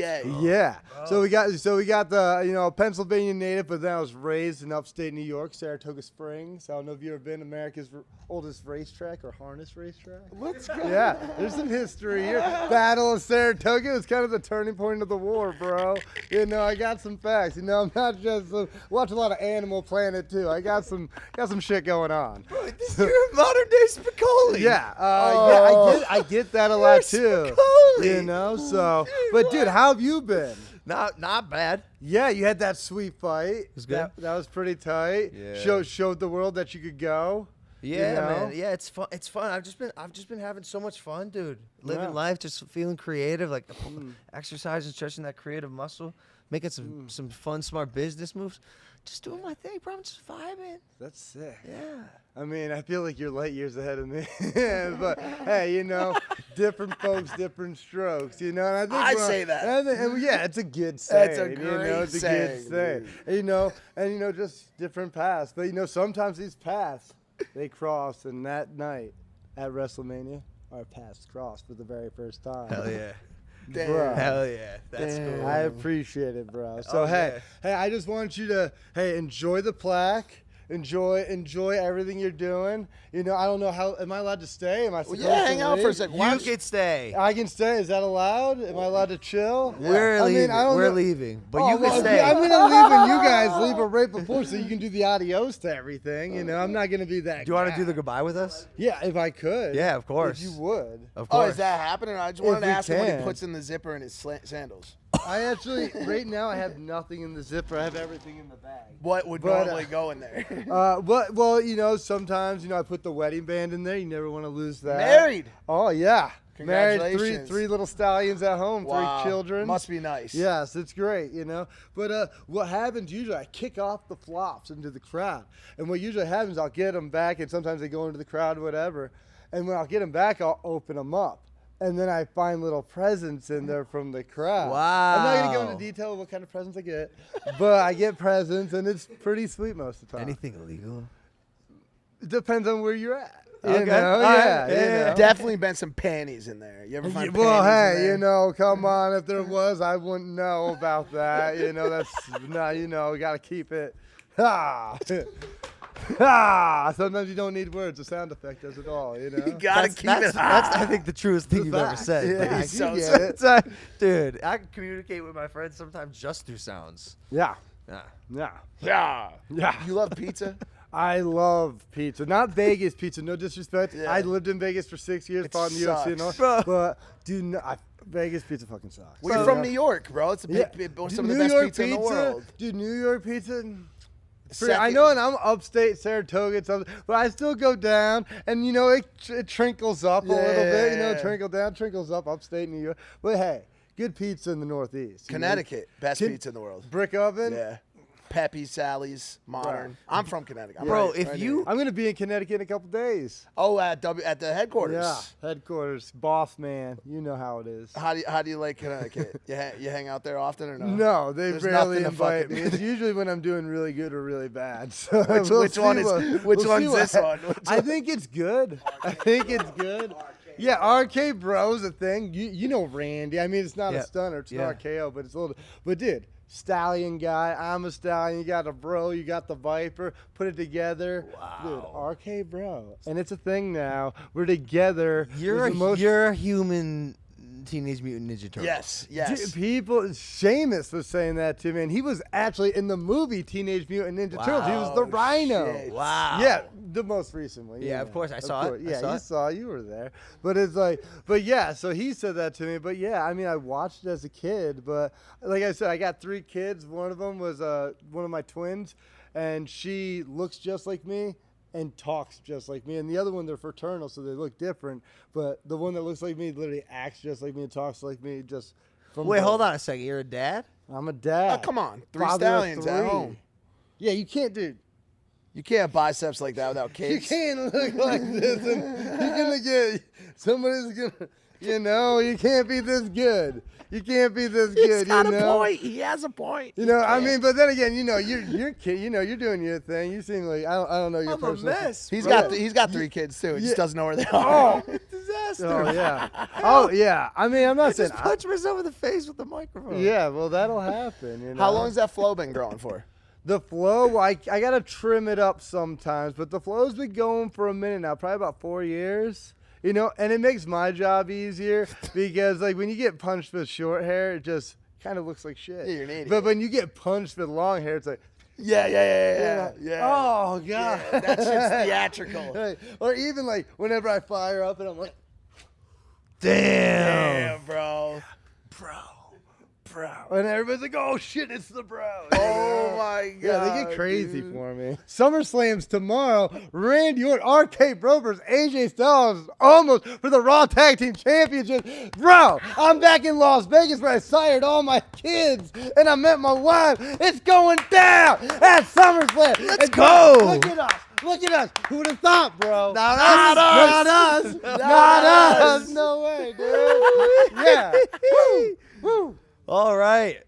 Yeah. So we got the, you know, Pennsylvania native, but then I was raised in upstate New York, Saratoga Springs. I don't know if you've ever been America's oldest racetrack or harness racetrack. Let's go. Yeah, there's some history here. Battle of Saratoga was kind of the turning point of the war, bro. You know, I got some facts. You know, I'm not just watch a lot of Animal Planet too. I got some shit going on. You're a modern day Spicoli. Yeah, I get that a lot too. Spicoli. You know, so but dude, how have you been? Not bad. Yeah, you had that sweet fight. It was good. That was pretty tight. Yeah. Showed the world that you could go. Yeah, you know? man. Yeah, it's fun. It's fun. I've just been having so much fun, dude. Living life, just feeling creative, like exercising, stretching that creative muscle, making some fun, smart business moves. Just doing my thing, bro. I'm just vibing. That's sick. Yeah. I mean, I feel like you're light years ahead of me. But, hey, you know, different folks, different strokes, you know? And I think I say that. And yeah, it's a good saying. That's a you great know, it's a saying, good saying. And, you know, just different paths. But, you know, sometimes these paths, they cross. And that night at Wrestlemania, our paths crossed for the very first time. Hell yeah. Bro. Hell yeah. That's cool. I appreciate it, bro. So hey, I just want you to enjoy the plaque. Enjoy everything you're doing. You know, I don't know how. Am I allowed to stay? Am I supposed to hang out for a leave? second. You could stay. I can stay. Is that allowed? Am I allowed to chill? We're I mean, leaving. I don't We're know- leaving. But Oh, you can well, stay. I'm gonna leave when you guys leave, but right before, so you can do the adios to everything. You know, I'm not gonna be that. Do you want to guy. do the goodbye with us? Yeah, if I could. Yeah, of course. If you would. Of Oh, course. is that happening? I just wanted to we ask him what he can. puts in the zipper in his sandals. I actually, right now, I have nothing in the zipper. I have everything in the bag. What would But, normally go in there? Well, you know, sometimes, you know, I put the wedding band in there. You never want to lose that. Married. Oh, yeah. Married, Congratulations. three little stallions at home, Wow. 3 children. Must be nice. Yes, it's great, you know. But what happens usually, I kick off the flops into the crowd. And what usually happens, I'll get them back, and sometimes they go into the crowd, whatever. And when I'll get them back, I'll open them up. And then I find little presents in there from the crowd. I'm not going to go into detail of what kind of presents I get, but I get presents, and it's pretty sweet most of the time. Anything illegal? It depends on where you're at. Okay. You know? All right. Yeah, you know. Definitely been some panties in there. You ever find Well, panties in hey, there? you know, come on. If there was, I wouldn't know about that. You know, that's not, you know, got to keep it. Ha! Ha! Sometimes you don't need words. A sound effect does it all, you know? You gotta keep it That's I think the truest thing you've ever fact. said. Yeah, Like, you you get it. dude, I can communicate with my friends sometimes just through sounds. Yeah. Yeah. Yeah. Yeah. Yeah. You love pizza? I love pizza. Not Vegas pizza, no disrespect. Yeah. I lived in Vegas for 6 years, It fought in the UFC and all. sucks. But Vegas pizza fucking sucks. Well, you're from New York, bro. It's a big, Dude, some of the New best York pizza in the world. Dude, New York pizza. I Second- know, and I'm upstate Saratoga, and stuff, but I still go down, and you know it trinkles up a little bit. You know, Yeah. trinkle down, trinkles up, upstate New York. But hey, good pizza in the Northeast. you know? Connecticut, best Kin- pizza in the world. Brick oven. Yeah. Peppy, Sally's, Modern. I'm from Connecticut. I'm Bro, right- if right you- near I'm gonna be in Connecticut in a couple days. Oh, at the headquarters. Yeah, headquarters, boss man. You know how it is. How do you like Connecticut? you hang out there often or no? No, they There's rarely nothing to invite fucking me. do. It's usually when I'm doing really good or really bad. So Which we'll one see is- what- which we'll one's see what this one? Which I one? think it's good. I think it's good. Yeah, RKBro's a thing. You know Randy. I mean, it's not Yeah. a stunner. It's Yeah. an RKO, but it's a little. But dude, stallion guy. I'm a stallion. You got a bro. You got the Viper. Put it together. Wow. Dude, RKBro, and it's a thing now. We're together. You're It's the most- you're a human Teenage Mutant Ninja Turtle. Yes, Dude, yes. people, Seamus was saying that to me, and he was actually in the movie Teenage Mutant Ninja Turtles. He was the Rhino. shit. Wow. Yeah, the most recent one. Yeah, of course, I saw it. I Yeah, saw you it. saw. You were there. But it's like, but yeah. So he said that to me. But yeah, I mean, I watched it as a kid. But like I said, I got 3 kids. One of them was one of my twins, and she looks just like me and talks just like me. And the other one, they're fraternal, so they look different. But the one that looks like me literally acts just like me and talks like me. Just from Wait, birth. hold on a second. You're a dad? I'm a dad. Oh, come on. 3 Father of stallions at 3. home. Yeah, you can't do. You can't have biceps like that without You kids. can't look like this, and you're gonna get somebody's gonna. You know, you can't be this good. You can't be this good. He's got you a know? point. He has a point. You know, I mean, but then again, you know, you're kid. You know, you're doing your thing. You seem like I don't know your I'm a personal. mess. He's bro. got 3 kids too. He Yeah. just doesn't know where they are. Disaster. Oh yeah. Oh yeah. I mean, I'm not saying. Just punch myself in the face with the microphone. Yeah, well, that'll happen. You know? How long has that flow been growing for? The flow, I gotta trim it up sometimes, but the flow's been going for a minute now, probably about 4 years. You know, and it makes my job easier because, like, when you get punched with short hair, it just kind of looks like shit. Yeah, you're an idiot. But when you get punched with long hair, it's like, Yeah. oh god, Yeah, that's just theatrical. Right. Or even like whenever I fire up and I'm like, Damn. Damn, bro. brow. And everybody's like, oh, shit, it's the brow. Oh, my God. Yeah, they get crazy dude. for me. SummerSlam's tomorrow. Randy Orton, RK-Bro versus AJ Styles almost for the Raw Tag Team Championship. Bro, I'm back in Las Vegas where I sired all my kids and I met my wife. It's going down at SummerSlam. Let's go. Look at us. Look at us. Who would have thought, bro? Not us. Not us. Not us. No way, dude. Yeah. Woo. Woo. All right.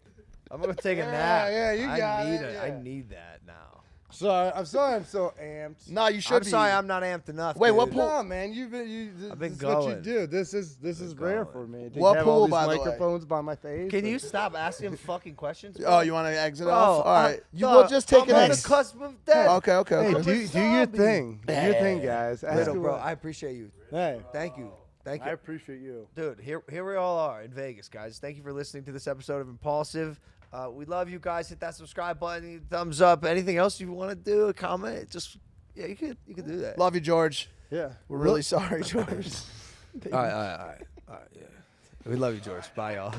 I'm gonna take a nap. Yeah, you got it, I yeah. need that now. Sorry, I'm so amped. No, you should I'm be. sorry, I'm not amped enough. Wait, what dude. pool- No, man, I've been this is what you going. do. This is rare going. for me. To What have pool, all these by the way? microphones by my face. Can you stop asking fucking questions? Oh, you want to exit Bro, off? All right. You dog, will just take I'm it on in. the cusp of death. Okay, okay, Hey, okay. do your zombie. thing. Do your thing, guys. Ask Riddle, her bro, what- I appreciate you. Hey, Thank you. Thank I you. appreciate you. Dude, here we all are in Vegas, guys. Thank you for listening to this episode of Impaulsive. We love you guys. Hit that subscribe button, thumbs up. Anything else you want to do, a comment, just you could do that. Love you, George. Yeah. We're really sorry, George. All right. Yeah. We love you, George. Bye, y'all.